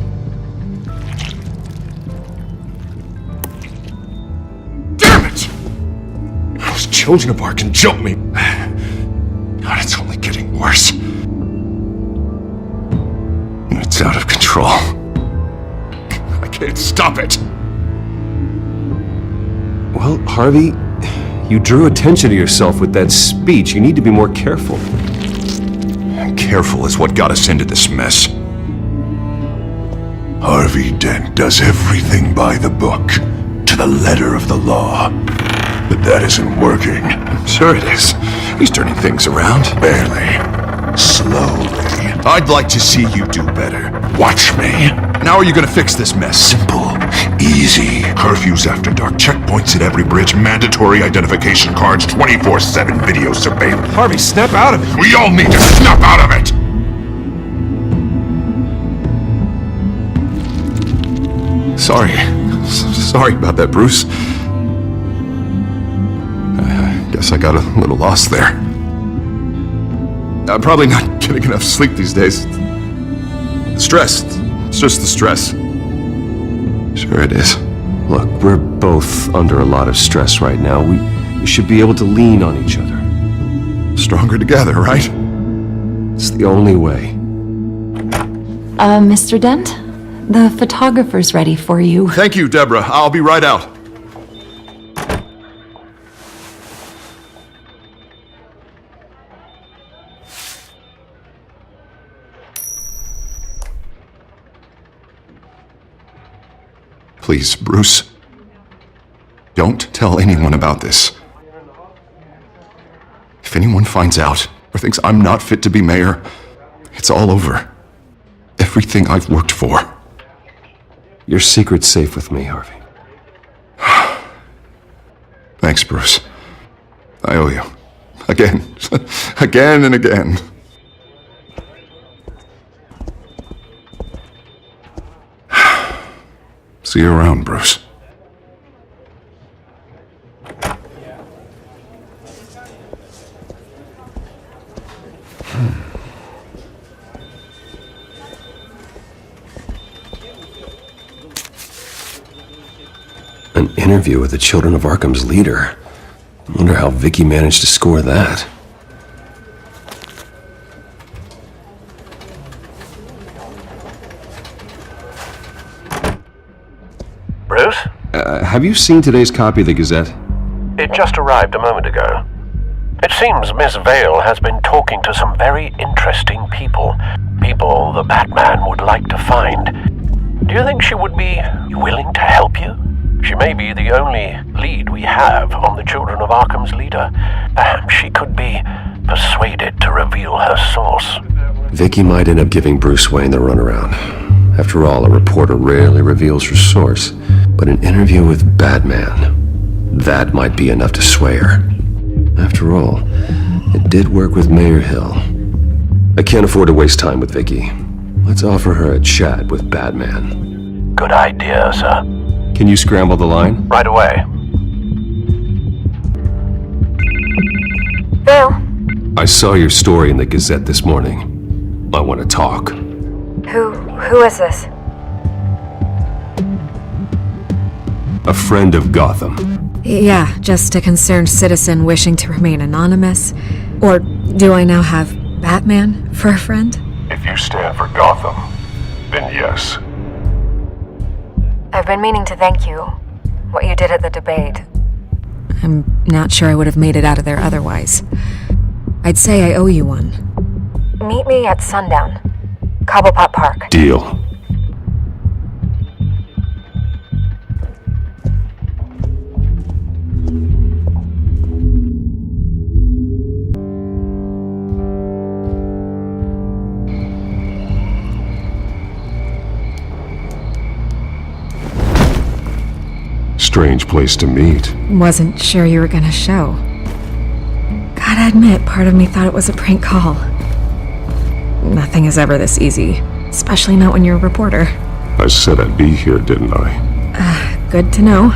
Damn it! Those children of Arkham jumped me. God, it's only getting worse. It's out of control. I can't stop it. Well, Harvey, you drew attention to yourself with that speech. You need to be more careful. careful is what got us into this mess. Harvey Dent does everything by the book, to the letter of the law. But that isn't working. Sure it is. He's turning things around. Barely. Slowly. I'd like to see you do better. Watch me. How are you gonna fix this mess? Simple. Easy. Curfews after dark, checkpoints at every bridge, mandatory identification cards, 24/7 video surveillance. Harvey, snap out of it! We all need to snap out of it! Sorry about that, Bruce. I guess I got a little lost there. I'm probably not getting enough sleep these days. Stress. It's just the stress. Sure it is. Look, we're both under a lot of stress right now. We should be able to lean on each other. Stronger together, right? It's the only way. Mr. Dent? The photographer's ready for you. Thank you, Deborah. I'll be right out. Please, Bruce. Don't tell anyone about this. If anyone finds out or thinks I'm not fit to be mayor, it's all over. Everything I've worked for. Your secret's safe with me, Harvey. Thanks, Bruce. I owe you. Again. Again and again. See you around, Bruce. An interview with the Children of Arkham's leader. I wonder how Vicky managed to score that. Bruce? Have you seen today's copy of the Gazette? It just arrived a moment ago. It seems Miss Vale has been talking to some very interesting people. People the Batman would like to find. Do you think she would be willing to help you? She may be the only lead we have on the Children of Arkham's leader. Perhaps she could be persuaded to reveal her source. Vicky might end up giving Bruce Wayne the runaround. After all, a reporter rarely reveals her source. But an interview with Batman, that might be enough to sway her. After all, it did work with Mayor Hill. I can't afford to waste time with Vicky. Let's offer her a chat with Batman. Good idea, sir. Can you scramble the line? Right away. Bill? I saw your story in the Gazette this morning. I want to talk. Who is this? A friend of Gotham. Yeah, just a concerned citizen wishing to remain anonymous. Or do I now have Batman for a friend? If you stand for Gotham, then yes. I've been meaning to thank you. What you did at the debate. I'm not sure I would have made it out of there otherwise. I'd say I owe you one. Meet me at sundown. Cobblepot Park. Deal. Strange place to meet. Wasn't sure you were gonna show. Gotta admit, part of me thought it was a prank call. Nothing is ever this easy, especially not when you're a reporter. I said I'd be here, didn't I? Good to know.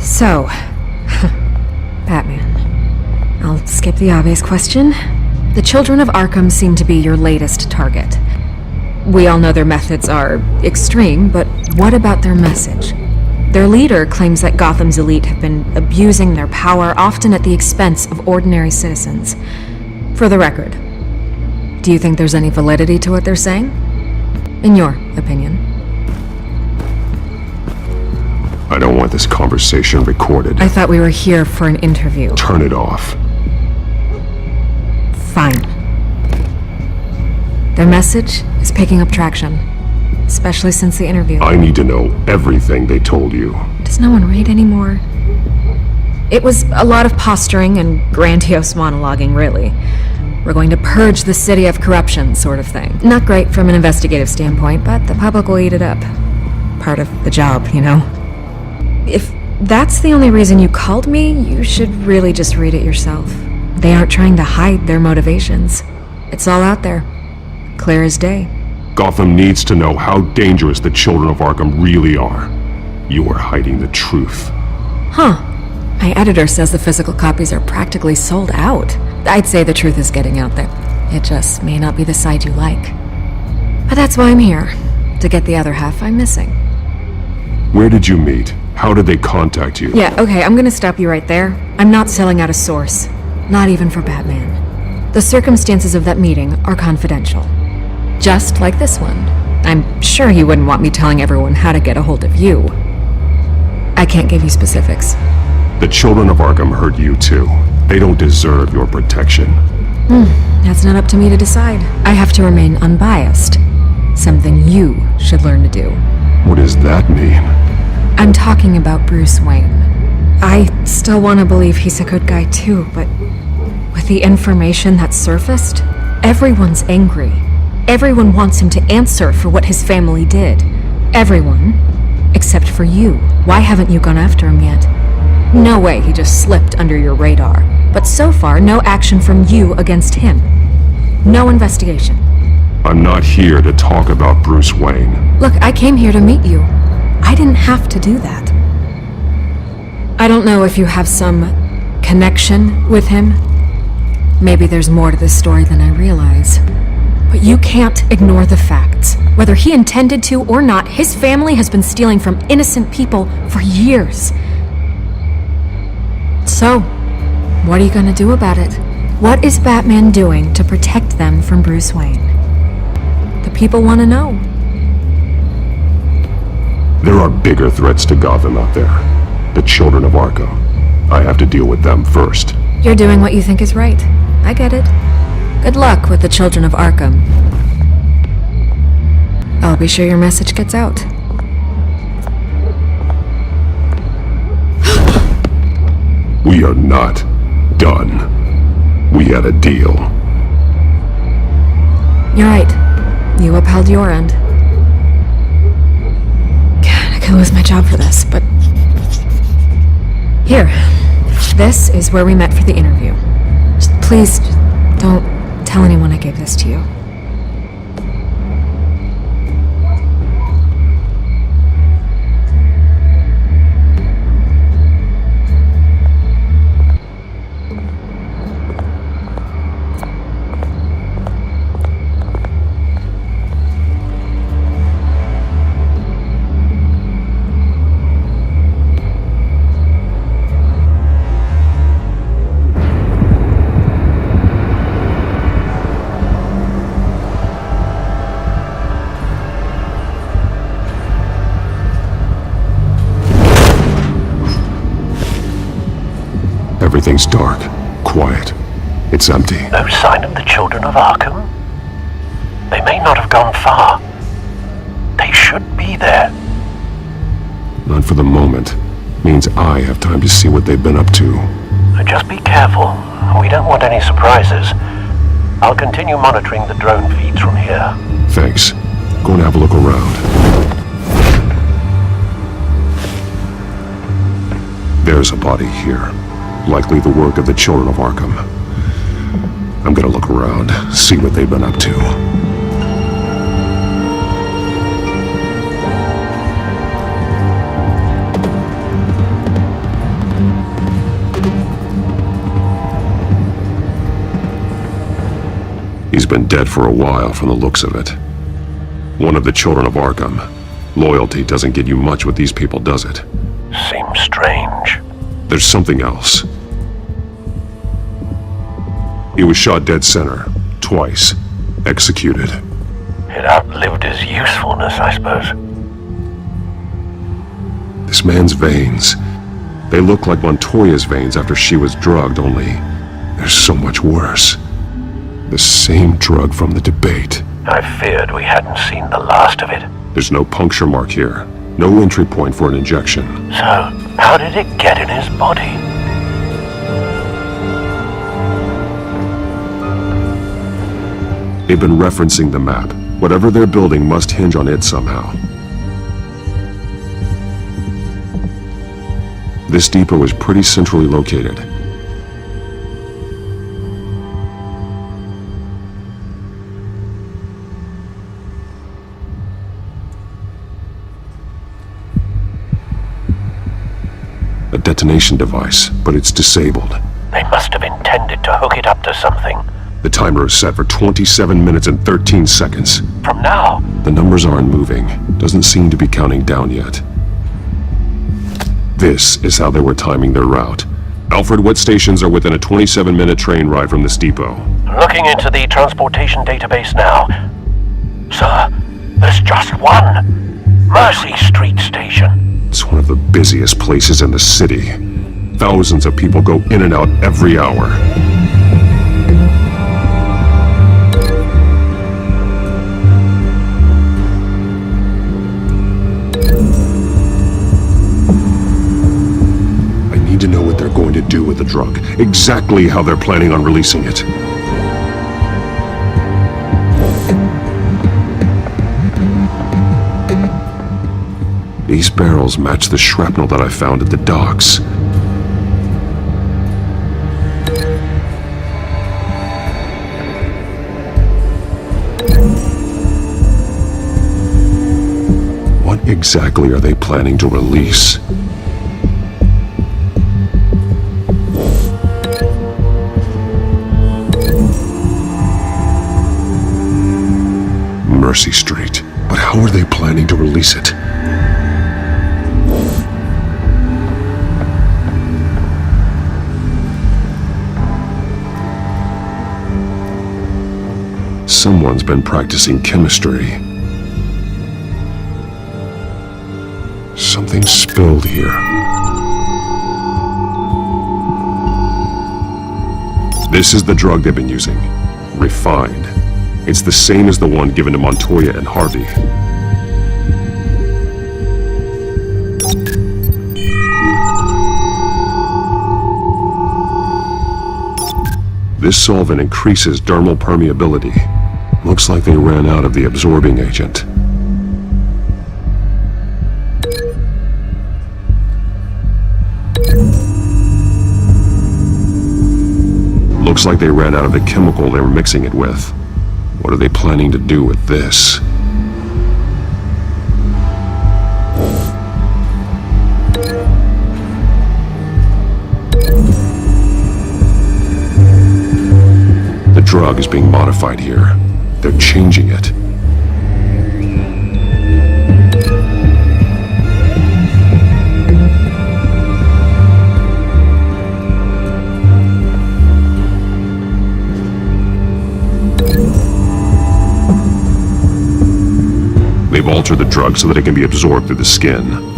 So, Batman. I'll skip the obvious question. The Children of Arkham seem to be your latest target. We all know their methods are extreme, but what about their message? Their leader claims that Gotham's elite have been abusing their power, often at the expense of ordinary citizens. For the record, do you think there's any validity to what they're saying? In your opinion? I don't want this conversation recorded. I thought we were here for an interview. Turn it off. Fine. Their message is picking up traction, especially since the interview. I need to know everything they told you. Does no one read anymore? It was a lot of posturing and grandiose monologuing, really. We're going to purge the city of corruption, sort of thing. Not great from an investigative standpoint, but the public will eat it up. Part of the job, you know? If that's the only reason you called me, you should really just read it yourself. They aren't trying to hide their motivations. It's all out there. Clear as day. Gotham needs to know how dangerous the children of Arkham really are. You are hiding the truth. Huh. My editor says the physical copies are practically sold out. I'd say the truth is getting out there. It just may not be the side you like. But that's why I'm here. To get the other half I'm missing. Where did you meet? How did they contact you? Yeah, okay, I'm gonna stop you right there. I'm not selling out a source. Not even for Batman. The circumstances of that meeting are confidential. Just like this one. I'm sure you wouldn't want me telling everyone how to get a hold of you. I can't give you specifics. The children of Arkham hurt you too. They don't deserve your protection. That's not up to me to decide. I have to remain unbiased. Something you should learn to do. What does that mean? I'm talking about Bruce Wayne. I still want to believe he's a good guy too, but with the information that surfaced, everyone's angry. Everyone wants him to answer for what his family did. Everyone, except for you. Why haven't you gone after him yet? No way he just slipped under your radar. But so far, no action from you against him. No investigation. I'm not here to talk about Bruce Wayne. Look, I came here to meet you. I didn't have to do that. I don't know if you have some connection with him. Maybe there's more to this story than I realize. But you can't ignore the facts. Whether he intended to or not, his family has been stealing from innocent people for years. So, what are you gonna do about it? What is Batman doing to protect them from Bruce Wayne? The people want to know. There are bigger threats to Gotham out there. The children of Arkham. I have to deal with them first. You're doing what you think is right. I get it. Good luck with the children of Arkham. I'll be sure your message gets out. We are not done. We had a deal. You're right. You upheld your end. God, I could lose my job for this, but... Here. This is where we met for the interview. Just please, don't tell anyone I gave this to you. Everything's dark, quiet. It's empty. No sign of the children of Arkham? They may not have gone far. They should be there. Not for the moment. Means I have time to see what they've been up to. Just be careful. We don't want any surprises. I'll continue monitoring the drone feeds from here. Thanks. Go and have a look around. There's a body here. Likely the work of the children of Arkham. I'm gonna look around, see what they've been up to. He's been dead for a while from the looks of it. One of the children of Arkham. Loyalty doesn't get you much with these people, does it? Seems strange. There's something else. He was shot dead center, twice, executed. It outlived his usefulness, I suppose. This man's veins, they look like Montoya's veins after she was drugged, only they're so much worse. The same drug from the debate. I feared we hadn't seen the last of it. There's no puncture mark here. No entry point for an injection. So, how did it get in his body? They've been referencing the map. Whatever they're building must hinge on it somehow. This depot is pretty centrally located. A detonation device, but it's disabled. They must have intended to hook it up to something. The timer is set for 27 minutes and 13 seconds. From now? The numbers aren't moving. Doesn't seem to be counting down yet. This is how they were timing their route. Alfred, what stations are within a 27-minute train ride from this depot? Looking into the transportation database now. Sir, there's just one. Mercy Street Station. It's one of the busiest places in the city. Thousands of people go in and out every hour. I need to know what they're going to do with the drug. Exactly how they're planning on releasing it. These barrels match the shrapnel that I found at the docks. What exactly are they planning to release? Mercy Street. But how are they planning to release it? Someone's been practicing chemistry. Something spilled here. This is the drug they've been using. Refined. It's the same as the one given to Montoya and Harvey. This solvent increases dermal permeability. Looks like they ran out of the absorbing agent. Looks like they ran out of the chemical they were mixing it with. What are they planning to do with this? The drug is being modified here. They're changing it. They've altered the drug so that it can be absorbed through the skin.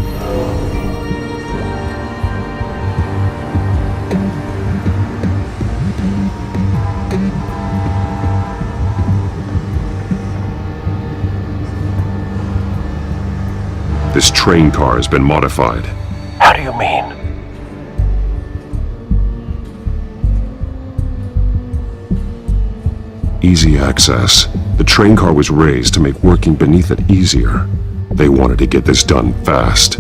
This train car has been modified. How do you mean? Easy access. The train car was raised to make working beneath it easier. They wanted to get this done fast.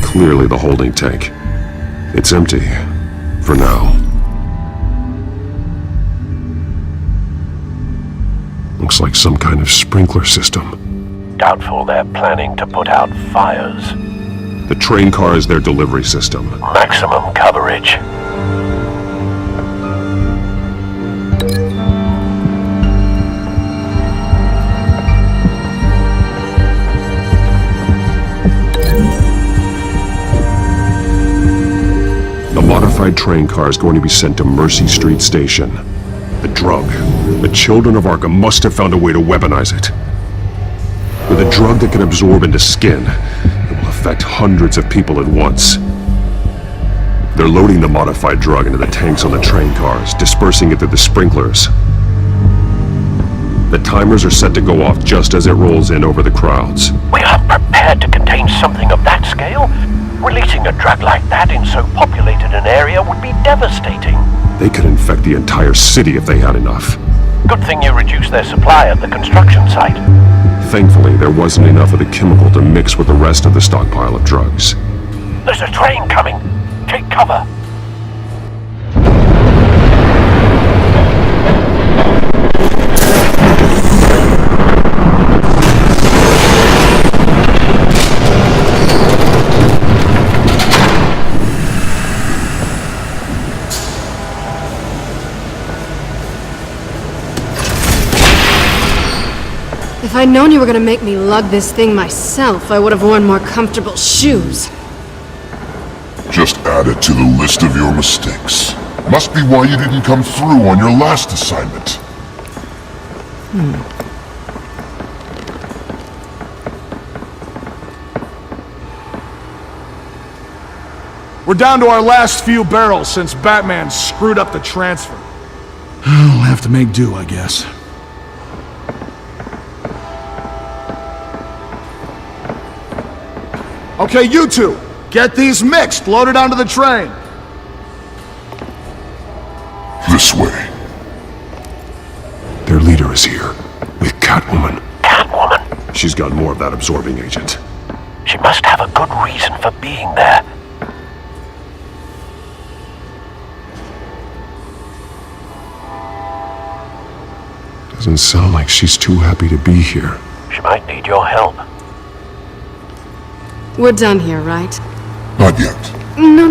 Clearly the holding tank. It's empty. For now. Looks like some kind of sprinkler system. Doubtful they're planning to put out fires. The train car is their delivery system. Maximum coverage. The modified train car is going to be sent to Mercy Street Station. The drug. The children of Arkham must have found a way to weaponize it. With a drug that can absorb into skin, it will affect hundreds of people at once. They're They're loading the modified drug into the tanks on the train cars, dispersing it through the sprinklers. The timers are set to go off just as it rolls in over the crowds. We aren't prepared to contain something of that scale. Releasing a drug like that in so populated an area would be devastating. They could infect the entire city if they had enough. Good thing you reduced their supply at the construction site. Thankfully, there wasn't enough of the chemical to mix with the rest of the stockpile of drugs. There's a train coming. Take cover. If I'd known you were gonna make me lug this thing myself, I would have worn more comfortable shoes. Just add it to the list of your mistakes. Must be why you didn't come through on your last assignment. We're down to our last few barrels since Batman screwed up the transfer. I'll have to make do, I guess. Okay, you two, get these mixed, loaded onto the train. This way. Their leader is here, with Catwoman. Catwoman? She's got more of that absorbing agent. She must have a good reason for being there. Doesn't sound like she's too happy to be here. She might need your help. We're done here, right? Not yet. No.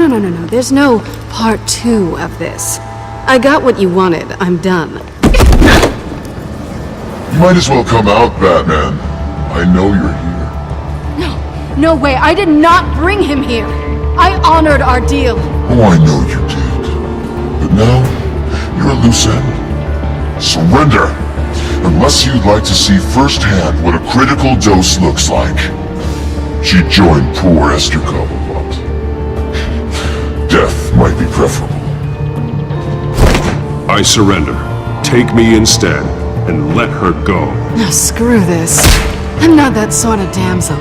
There's no part 2 of this. I got what you wanted. I'm done. You might as well come out, Batman. I know you're here. No way. I did not bring him here. I honored our deal. Oh, I know you did. But now, you're a loose end. Surrender! Unless you'd like to see firsthand what a critical dose looks like. She joined poor Esther Cobblepot. Death might be preferable. I surrender. Take me instead, and let her go. No, screw this. I'm not that sort of damsel.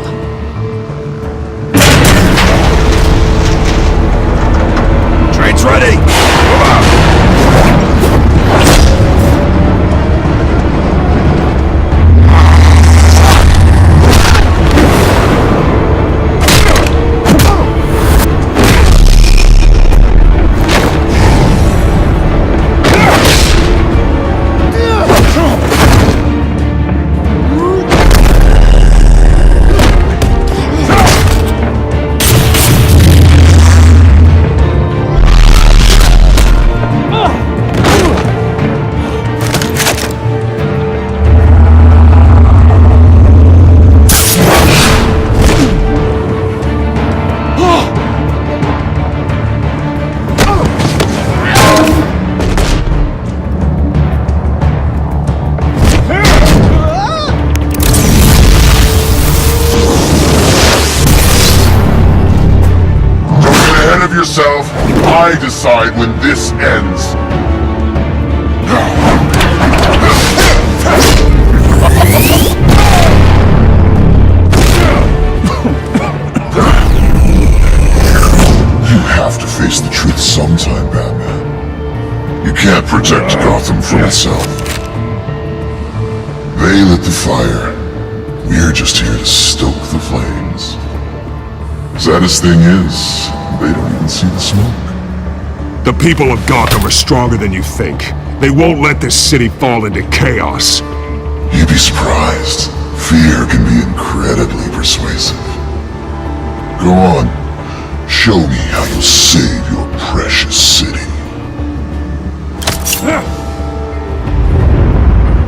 Train's ready! Move out! Yourself, I decide when this ends. You have to face the truth sometime, Batman. You can't protect Gotham from itself. They lit the fire. We're just here to stoke the flames. Saddest thing is, they don't even see the smoke. The people of Gotham are stronger than you think. They won't let this city fall into chaos. You'd be surprised. Fear can be incredibly persuasive. Go on. Show me how you'll save your precious city.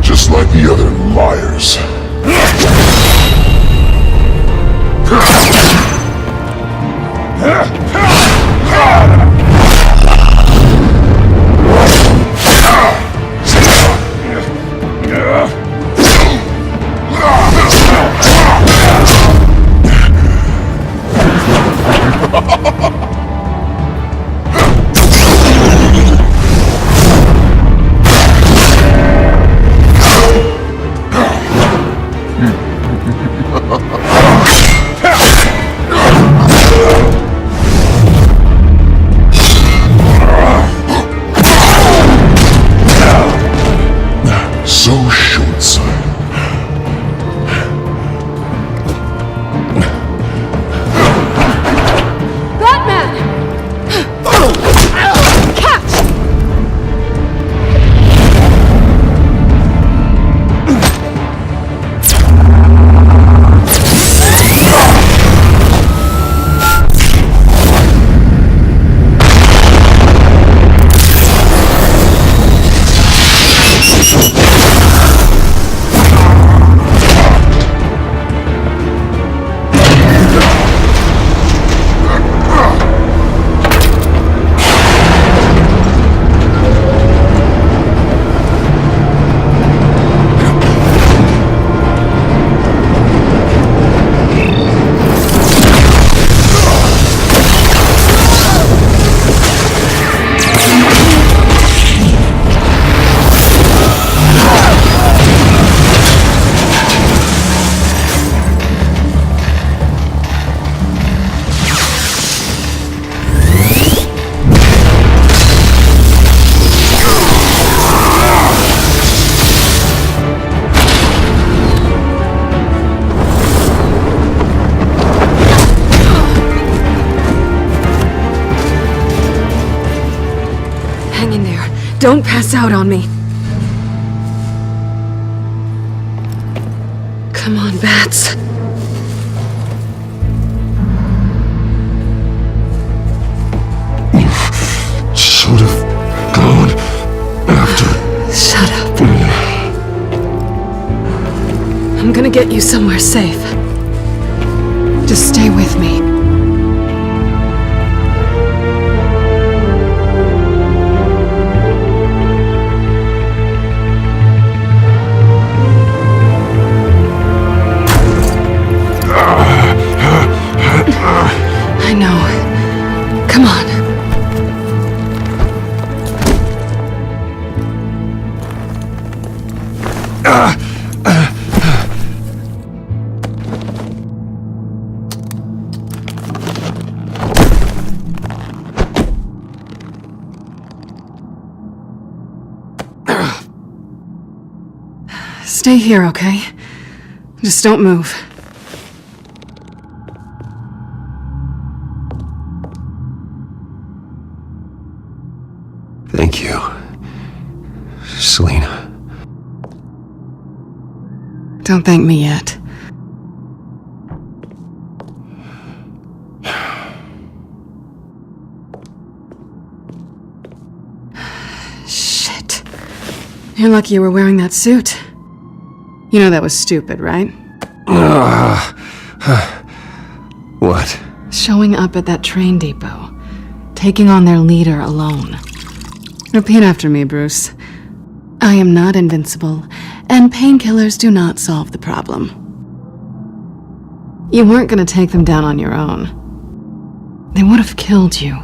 Just like the other liars. Don't pass out on me. Come on, Bats. Should have gone after. Shut up. I'm gonna get you somewhere safe. Just stay with me. I know. Come on. Stay here, okay? Just don't move. Thank you, Selina. Don't thank me yet. Shit. You're lucky you were wearing that suit. You know that was stupid, right? What? Showing up at that train depot. Taking on their leader alone. Repeat after me, Bruce. I am not invincible, and painkillers do not solve the problem. You weren't gonna take them down on your own. They would have killed you.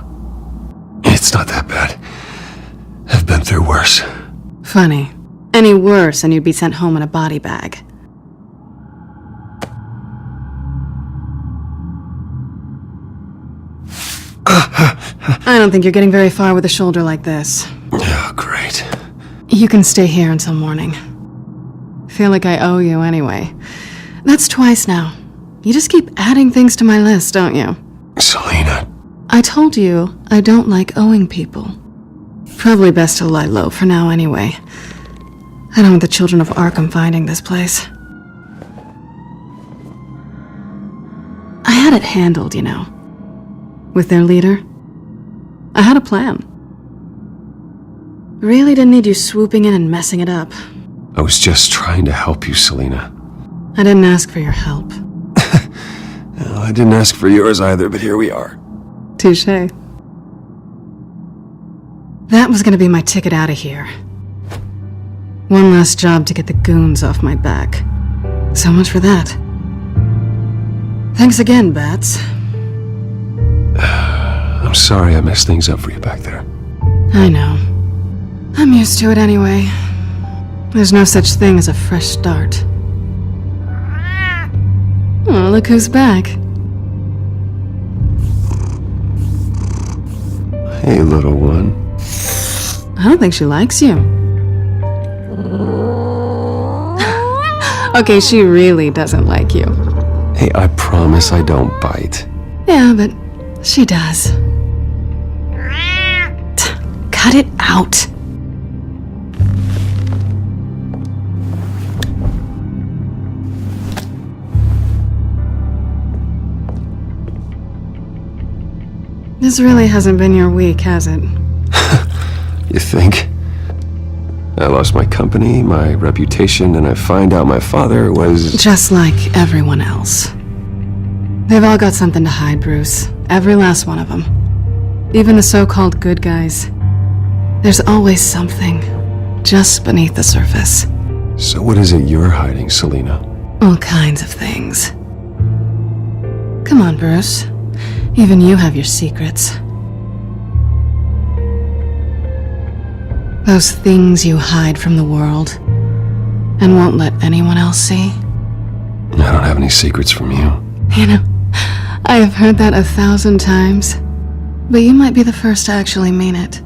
It's not that bad. I've been through worse. Funny. Any worse and you'd be sent home in a body bag. I don't think you're getting very far with a shoulder like this. Oh, great. You can stay here until morning. Feel like I owe you anyway. That's twice now. You just keep adding things to my list, don't you? Selina. I told you I don't like owing people. Probably best to lie low for now anyway. I don't want the children of Arkham finding this place. I had it handled, you know. With their leader. I had a plan. Really didn't need you swooping in and messing it up. I was just trying to help you, Selina. I didn't ask for your help. Well, I didn't ask for yours either, but here we are. Touché. That was gonna be my ticket out of here. One last job to get the goons off my back. So much for that. Thanks again, Bats. I'm sorry I messed things up for you back there. I know. I'm used to it anyway. There's no such thing as a fresh start. Oh, look who's back. Hey, little one. I don't think she likes you. Okay, she really doesn't like you. Hey, I promise I don't bite. Yeah, but she does. Cut it out. This really hasn't been your week, has it? You think? I lost my company, my reputation, and I find out my father was... Just like everyone else. They've all got something to hide, Bruce. Every last one of them. Even the so-called good guys. There's always something just beneath the surface. So what is it you're hiding, Selina? All kinds of things. Come on, Bruce. Even you have your secrets. Those things you hide from the world and won't let anyone else see. I don't have any secrets from you. You know, I have heard that 1,000 times, but you might be the first to actually mean it.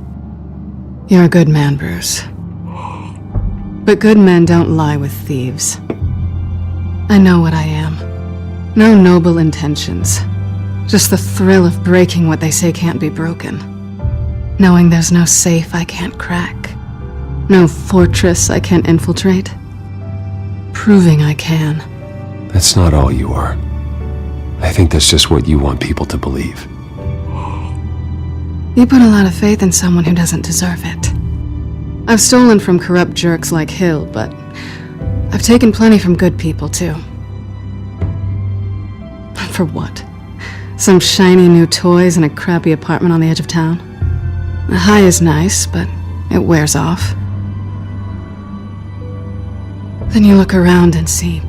You're a good man, Bruce. But good men don't lie with thieves. I know what I am. No noble intentions. Just the thrill of breaking what they say can't be broken. Knowing there's no safe I can't crack. No fortress I can't infiltrate. Proving I can. That's not all you are. I think that's just what you want people to believe. You put a lot of faith in someone who doesn't deserve it. I've stolen from corrupt jerks like Hill, but I've taken plenty from good people, too. For what? Some shiny new toys and a crappy apartment on the edge of town? The high is nice, but it wears off. Then you look around and see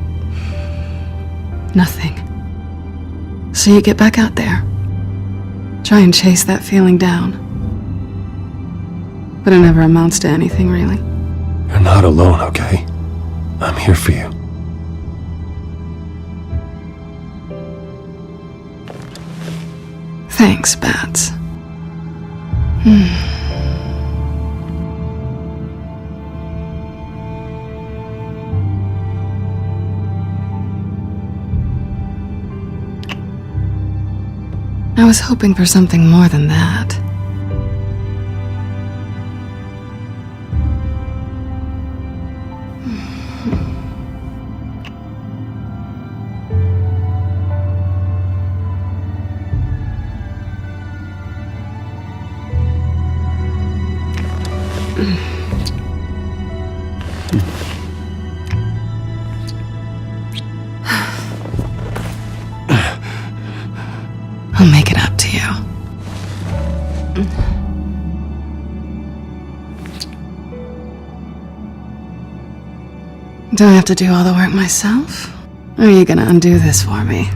nothing. So you get back out there. Try and chase that feeling down. But it never amounts to anything, really. You're not alone, okay? I'm here for you. Thanks, Bats. I was hoping for something more than that. I'll make it up to you. Do I have to do all the work myself? Or are you gonna undo this for me?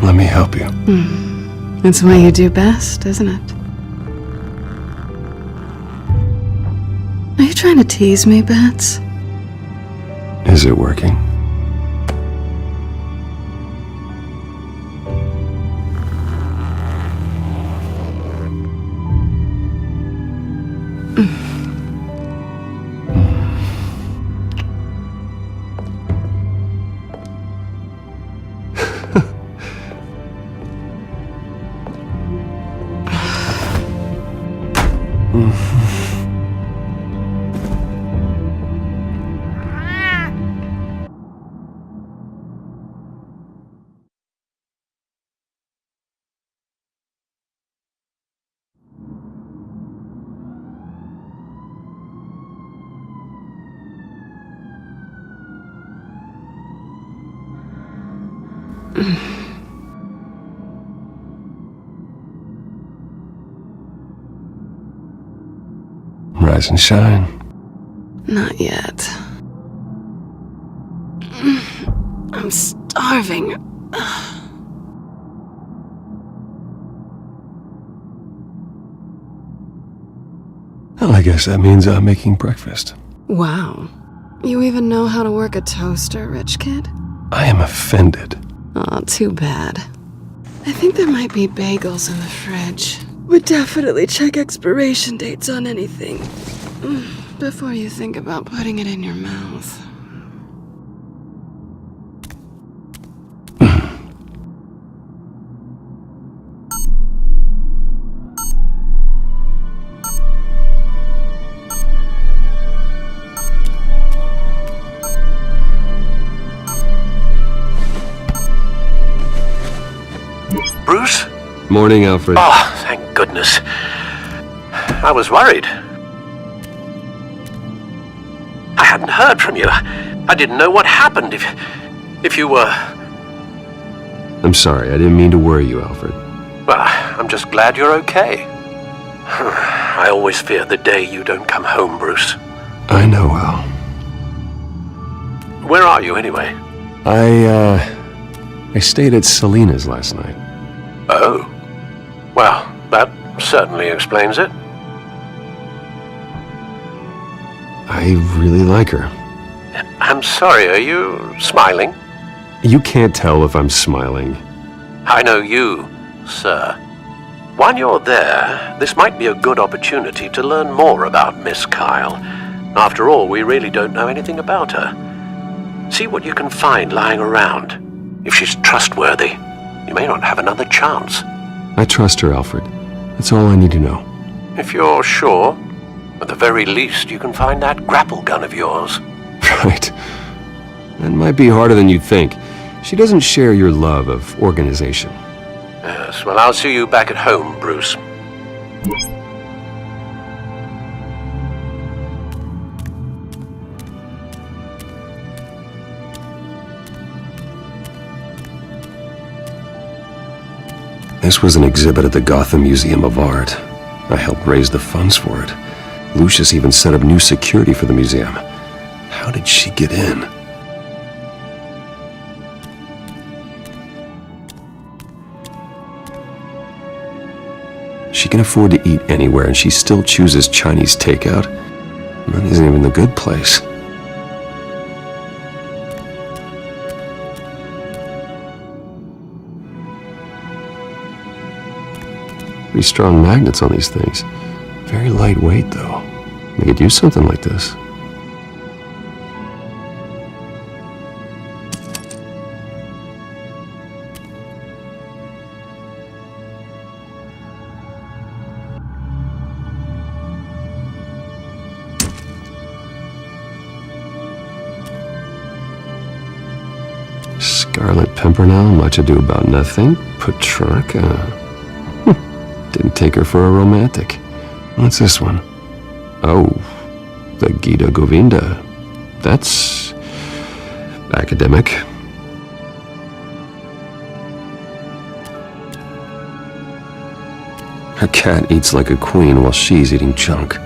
Let me help you. It's what you do best, isn't it? Are you trying to tease me, Bats? Is it working? Rise and shine. Not yet. I'm starving. Well, I guess that means I'm making breakfast. Wow. You even know how to work a toaster, rich kid? I am offended. Aw, too bad. I think there might be bagels in the fridge. Would definitely check expiration dates on anything before you think about putting it in your mouth. Bruce? Morning, Alfred. Oh, thank goodness. I was worried. I hadn't heard from you. I didn't know what happened if you were... I'm sorry, I didn't mean to worry you, Alfred. Well, I'm just glad you're okay. I always fear the day you don't come home, Bruce. I know, Al. Where are you, anyway? I stayed at Selena's last night. Oh. Well, that certainly explains it. I really like her. I'm sorry, are you smiling? You can't tell if I'm smiling. I know you, sir. While you're there, this might be a good opportunity to learn more about Miss Kyle. After all, we really don't know anything about her. See what you can find lying around. If she's trustworthy, you may not have another chance. I trust her, Alfred. That's all I need to know. If you're sure, at the very least, you can find that grapple gun of yours. Right. That might be harder than you'd think. She doesn't share your love of organization. Yes, well, I'll see you back at home, Bruce. This was an exhibit at the Gotham Museum of Art. I helped raise the funds for it. Lucius even set up new security for the museum. How did she get in? She can afford to eat anywhere, and she still chooses Chinese takeout? That isn't even the good place. Pretty strong magnets on these things. Very lightweight, though. They could use something like this. Scarlet Pimpernel, Much Ado About Nothing, Petrarca. Didn't take her for a romantic. What's this one? Oh, the Gita Govinda. That's academic. Her cat eats like a queen while she's eating junk.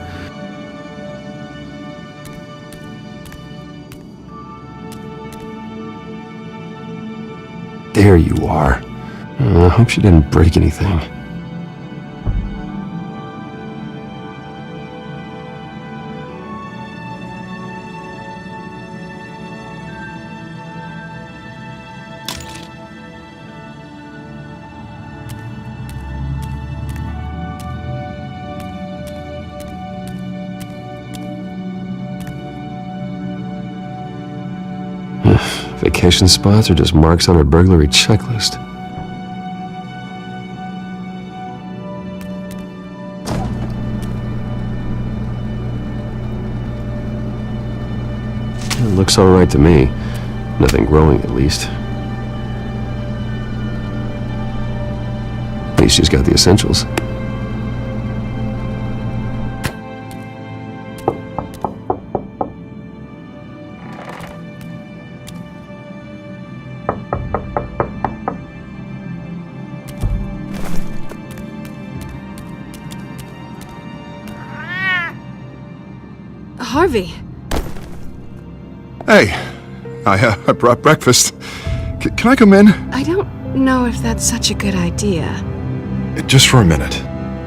There you are. I hope she didn't break anything. Vacation spots are just marks on her burglary checklist. It looks all right to me. Nothing growing, at least. At least she's got the essentials. Harvey. Hey, I brought breakfast. Can I come in? I don't know if that's such a good idea. Just for a minute.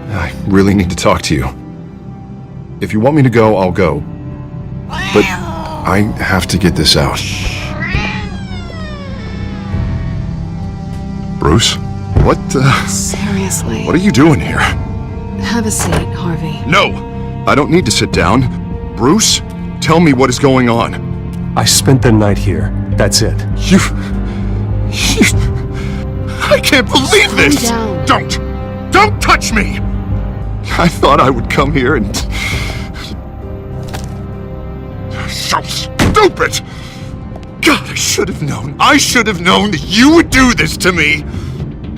I really need to talk to you. If you want me to go, I'll go. But I have to get this out. Bruce? What, Seriously. What are you doing here? Have a seat, Harvey. No! I don't need to sit down. Bruce, tell me what is going on. I spent the night here. That's it. You... I can't believe this! Calm down. Don't touch me! I thought I would come here and... So stupid! God, I should have known. I should have known that you would do this to me!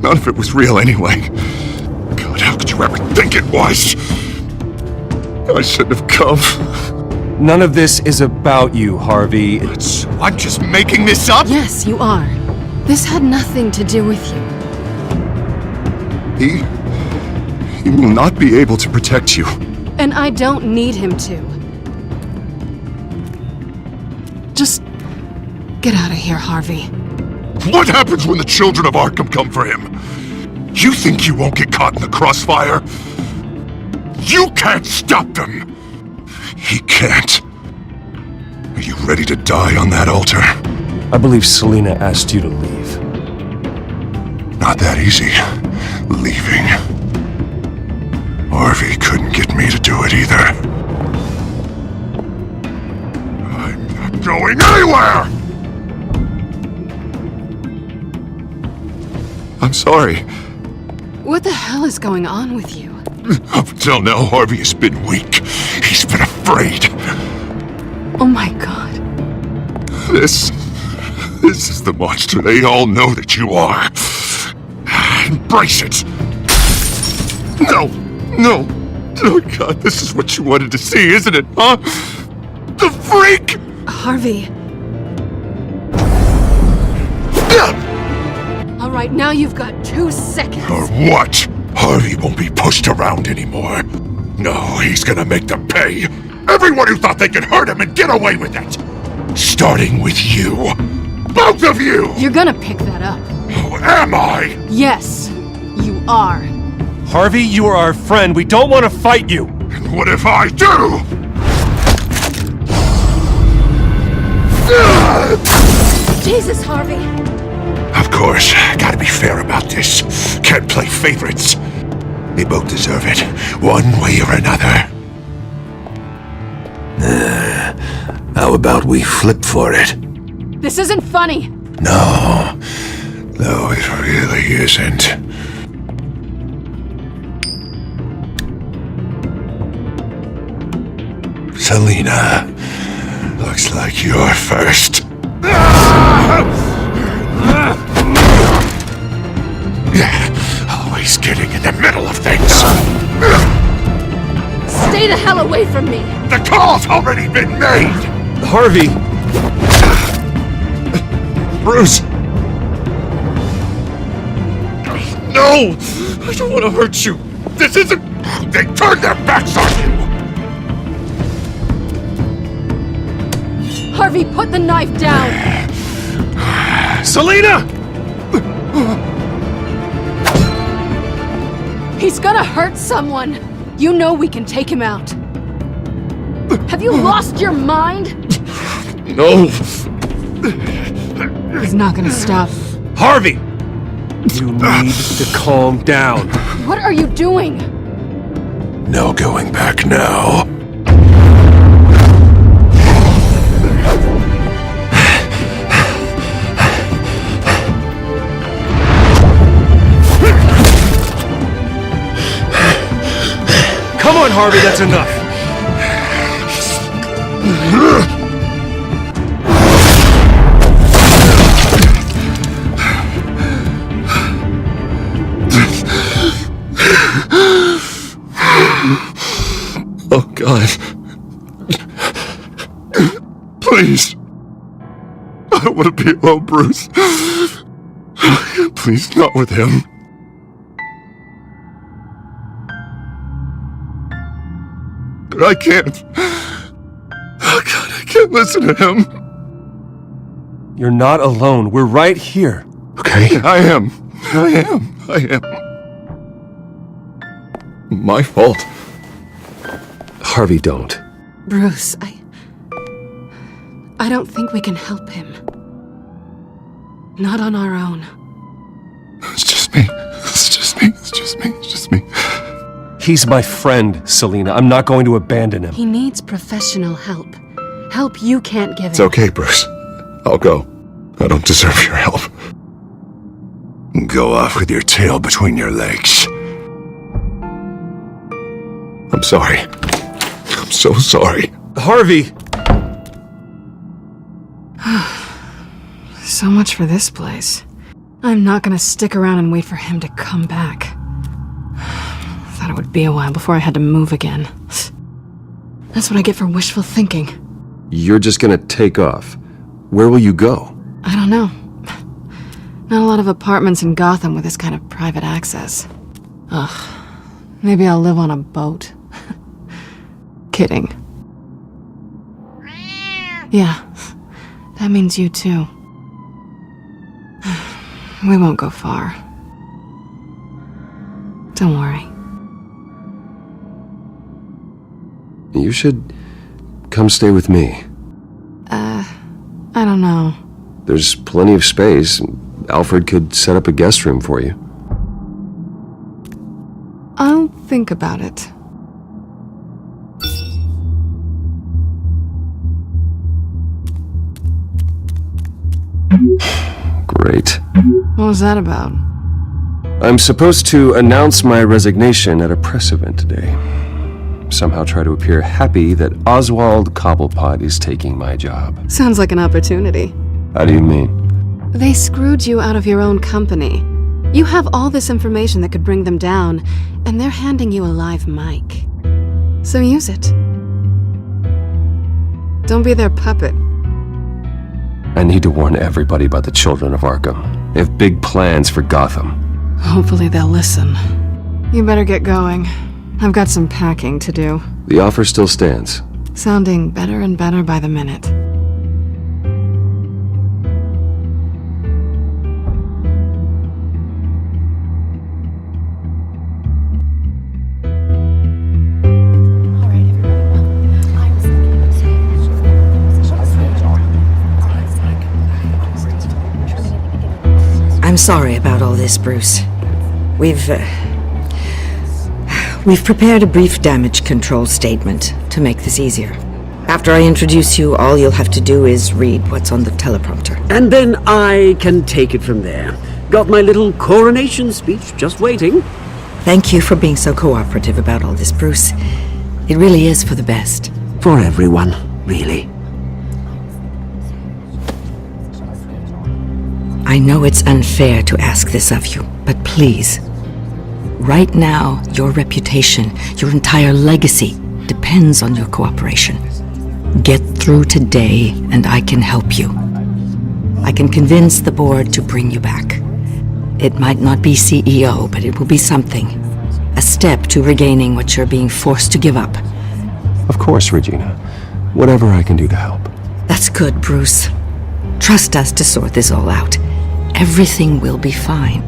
None of it was real anyway. God, how could you ever think it was? I shouldn't have come. None of this is about you, Harvey. So I'm just making this up? Yes, you are. This had nothing to do with you. He will not be able to protect you. And I don't need him to. Just get out of here, Harvey. What happens when the children of Arkham come for him? You think you won't get caught in the crossfire? You can't stop them! He can't. Are you ready to die on that altar? I believe Selina asked you to leave. Not that easy. Leaving. Harvey couldn't get me to do it either. I'm not going anywhere! I'm sorry. What the hell is going on with you? Up until now, Harvey has been weak. He's been afraid. Oh my god. This is the monster they all know that you are. Embrace it. No. Oh god, this is what you wanted to see, isn't it, huh? The freak! Harvey. Alright, now you've got 2 seconds. Or what? Harvey won't be pushed around anymore. No, he's gonna make them pay. Everyone who thought they could hurt him and get away with it. Starting with you. Both of you! You're gonna pick that up. Oh, am I? Yes, you are. Harvey, you are our friend. We don't want to fight you. And what if I do? Jesus, Harvey. Of course, gotta be fair about this. Can't play favorites. They both deserve it, one way or another. How about we flip for it? This isn't funny. No, it really isn't. Selina, looks like you're first. Always getting in the middle of things. Stay the hell away from me. The call's already been made. Harvey. Bruce. No, I don't want to hurt you. This isn't... They turned their backs on you. Harvey, put the knife down. Selina! He's gonna hurt someone. You know we can take him out. Have you lost your mind? No. He's not gonna stop. Harvey! You need to calm down. What are you doing? No going back now. Come on, Harvey, that's enough. Oh, God. Please. I don't want to be alone, Bruce. Please, not with him. But I can't. Oh, God, I can't listen to him. You're not alone. We're right here. Okay? I am. My fault. Harvey, don't. Bruce, I don't think we can help him. Not on our own. It's just me. He's my friend, Selina. I'm not going to abandon him. He needs professional help. Help you can't give him. It's okay, Bruce. I'll go. I don't deserve your help. Go off with your tail between your legs. I'm sorry. I'm so sorry. Harvey! So much for this place. I'm not gonna stick around and wait for him to come back. Thought it would be a while before I had to move again. That's what I get for wishful thinking. You're just gonna take off. Where will you go? I don't know. Not a lot of apartments in Gotham with this kind of private access. Ugh. Maybe I'll live on a boat. Kidding. Yeah. That means you too. We won't go far. Don't worry. You should come stay with me. I don't know. There's plenty of space. Alfred could set up a guest room for you. I'll think about it. Great. What was that about? I'm supposed to announce my resignation at a press event today. Somehow try to appear happy that Oswald Cobblepot is taking my job. Sounds like an opportunity. How do you mean? They screwed you out of your own company. You have all this information that could bring them down, and they're handing you a live mic. So use it. Don't be their puppet. I need to warn everybody about the children of Arkham. They have big plans for Gotham. Hopefully they'll listen. You better get going. I've got some packing to do. The offer still stands. Sounding better and better by the minute. I'm sorry about all this, Bruce. We've prepared a brief damage control statement to make this easier. After I introduce you, all you'll have to do is read what's on the teleprompter. And then I can take it from there. Got my little coronation speech just waiting. Thank you for being so cooperative about all this, Bruce. It really is for the best. For everyone, really. I know it's unfair to ask this of you, but please. Right now, your reputation, your entire legacy, depends on your cooperation. Get through today, and I can help you. I can convince the board to bring you back. It might not be CEO, but it will be something. A step to regaining what you're being forced to give up. Of course, Regina. Whatever I can do to help. That's good, Bruce. Trust us to sort this all out. Everything will be fine.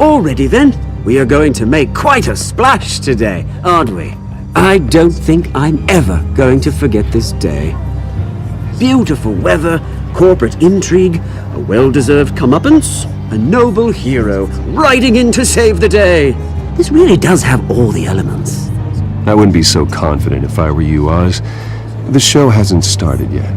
Already then, we are going to make quite a splash today, aren't we? I don't think I'm ever going to forget this day. Beautiful weather, corporate intrigue, a well-deserved comeuppance, a noble hero riding in to save the day. This really does have all the elements. I wouldn't be so confident if I were you, Oz. The show hasn't started yet.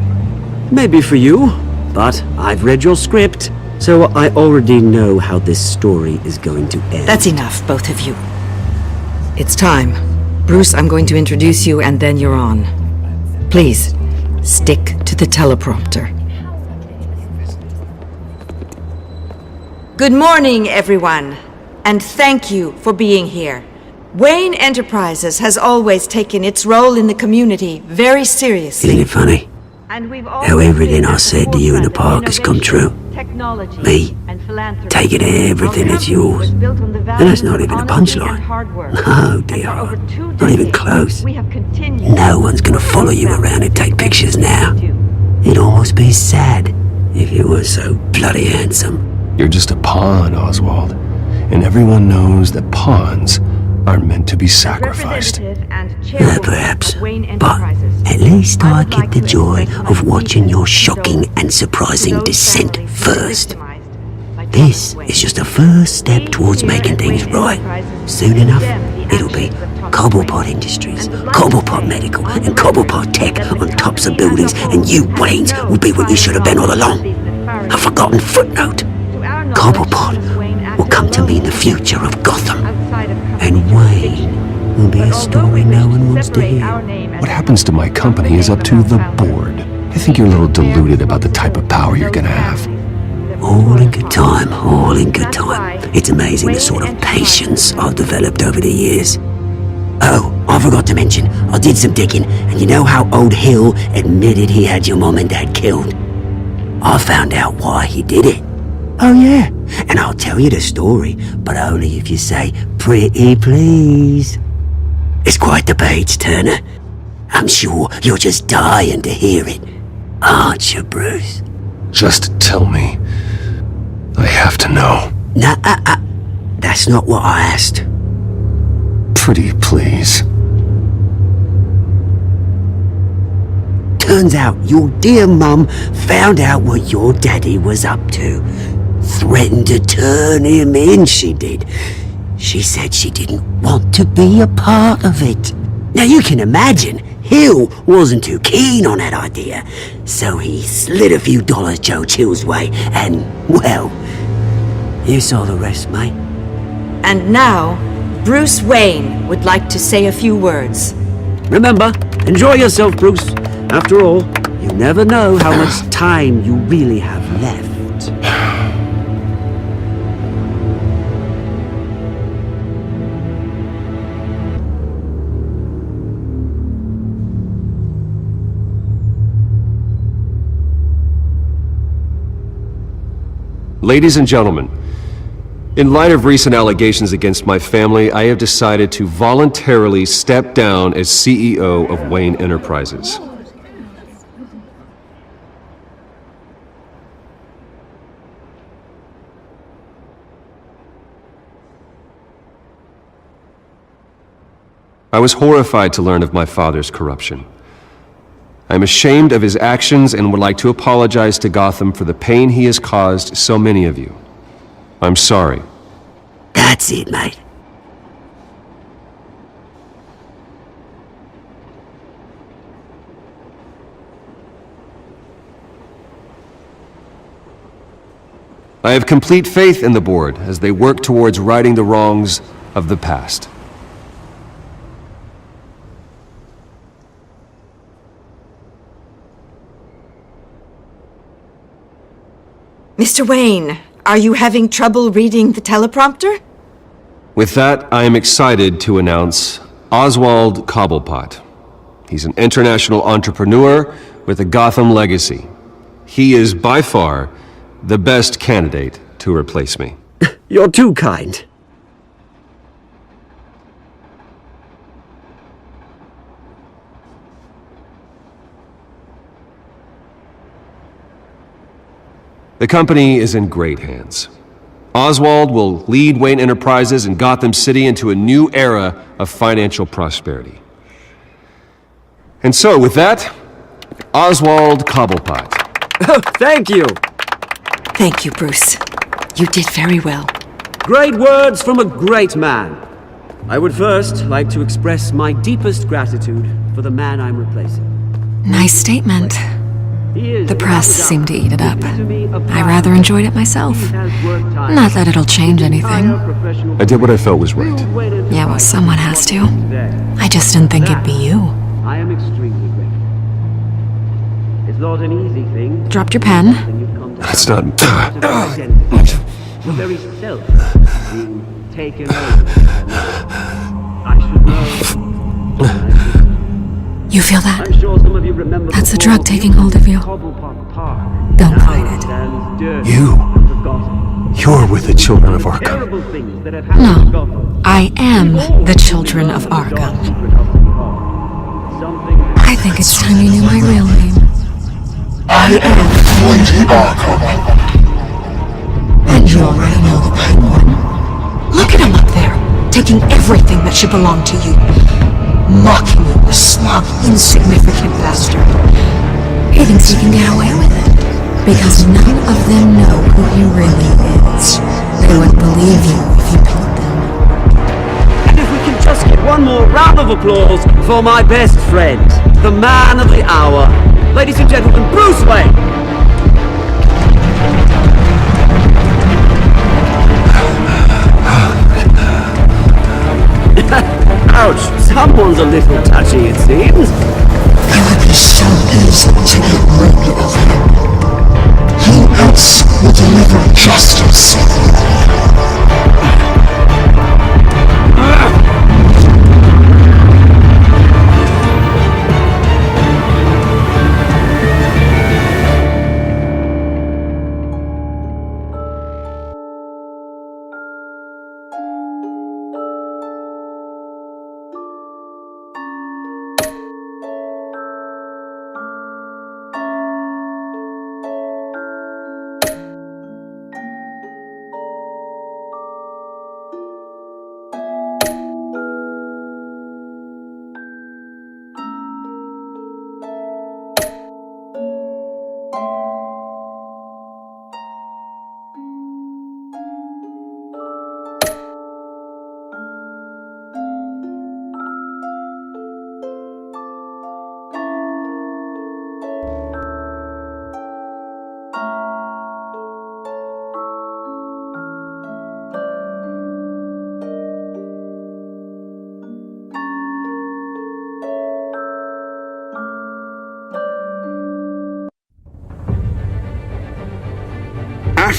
Maybe for you, but I've read your script, so I already know how this story is going to end. That's enough, both of you. It's time. Bruce, I'm going to introduce you, and then you're on. Please, stick to the teleprompter. Good morning, everyone, and thank you for being here. Wayne Enterprises has always taken its role in the community very seriously. Isn't it funny? How everything I said to you in the park has come true. Me, taking everything that's yours. And that's not even a punchline. No, dear. Not even close. No one's gonna follow you around and take pictures now. It'd almost be sad if you were so bloody handsome. You're just a pawn, Oswald. And everyone knows that pawns are meant to be sacrificed. Perhaps. But at least I get the joy of watching your shocking and surprising descent first. This is just a first step towards making things right. Soon enough, it'll be Cobblepot Industries, Cobblepot Medical, and Cobblepot Tech on tops of buildings, and you, Waynes, will be what you should have been all along. A forgotten footnote. Cobblepot will come to mean the future of Gotham. And Wayne will be a story no one wants to hear. What happens to my company is up to the board. I think you're a little deluded about the type of power you're gonna have. All in good time, all in good time. It's amazing the sort of patience I've developed over the years. Oh, I forgot to mention, I did some digging, and you know how old Hill admitted he had your mom and dad killed? I found out why he did it. Oh yeah, and I'll tell you the story, but only if you say, pretty please. It's quite the page turner. I'm sure you're just dying to hear it, aren't you, Bruce? Just tell me. I have to know. Nah, that's not what I asked. Pretty please. Turns out your dear mum found out what your daddy was up to. Threatened to turn him in, she did. She said she didn't want to be a part of it. Now you can imagine, Hill wasn't too keen on that idea. So he slid a few dollars Joe Chill's way and, well, you saw the rest, mate. And now, Bruce Wayne would like to say a few words. Remember, enjoy yourself, Bruce. After all, you never know how much time you really have left. Ladies and gentlemen, in light of recent allegations against my family, I have decided to voluntarily step down as CEO of Wayne Enterprises. I was horrified to learn of my father's corruption. I am ashamed of his actions and would like to apologize to Gotham for the pain he has caused so many of you. I'm sorry. That's it, mate. I have complete faith in the board as they work towards righting the wrongs of the past. Mr. Wayne, are you having trouble reading the teleprompter? With that, I am excited to announce Oswald Cobblepot. He's an international entrepreneur with a Gotham legacy. He is by far the best candidate to replace me. You're too kind. The company is in great hands. Oswald will lead Wayne Enterprises and Gotham City into a new era of financial prosperity. And so, with that, Oswald Cobblepot. Oh, thank you. Thank you, Bruce. You did very well. Great words from a great man. I would first like to express my deepest gratitude for the man I'm replacing. Nice statement. The press seemed to eat it up. I rather enjoyed it myself. Not that it'll change anything. I did what I felt was right. Yeah, well, someone has to. I just didn't think it'd be you. I am extremely grateful. It's not an easy thing. Dropped your pen. That's not... The very self being taken over. I should know. You feel that? I'm sure some of you remember That's the drug taking hold of you. Don't fight it. You're with the children of Arkham. No, I am the children of Arkham. I think it's time you knew my real name. I am Lady Arkham. And you already know the Penguin. Look at him up there, taking everything that should belong to you. Mocking you, a smug, insignificant bastard. He thinks he can get away with it. Because none of them know who he really is. They wouldn't believe you if you told them. And if we can just get one more round of applause for my best friend, the man of the hour, ladies and gentlemen, Bruce Wayne! Ouch, someone's a little touchy, it seems. It would be so easy to get rid of him. Who else will deliver justice?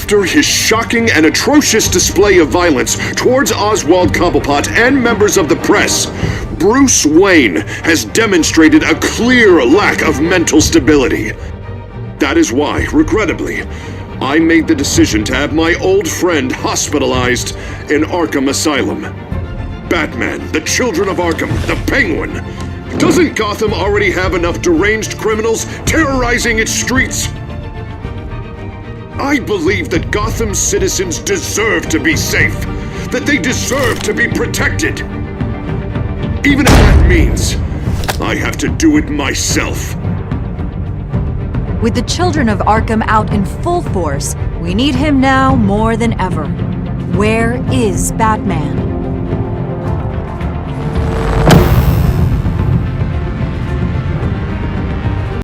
After his shocking and atrocious display of violence towards Oswald Cobblepot and members of the press, Bruce Wayne has demonstrated a clear lack of mental stability. That is why, regrettably, I made the decision to have my old friend hospitalized in Arkham Asylum. Batman, the Children of Arkham, the Penguin. Doesn't Gotham already have enough deranged criminals terrorizing its streets? I believe that Gotham's citizens deserve to be safe, that they deserve to be protected. Even if that means I have to do it myself. With the Children of Arkham out in full force, we need him now more than ever. Where is Batman?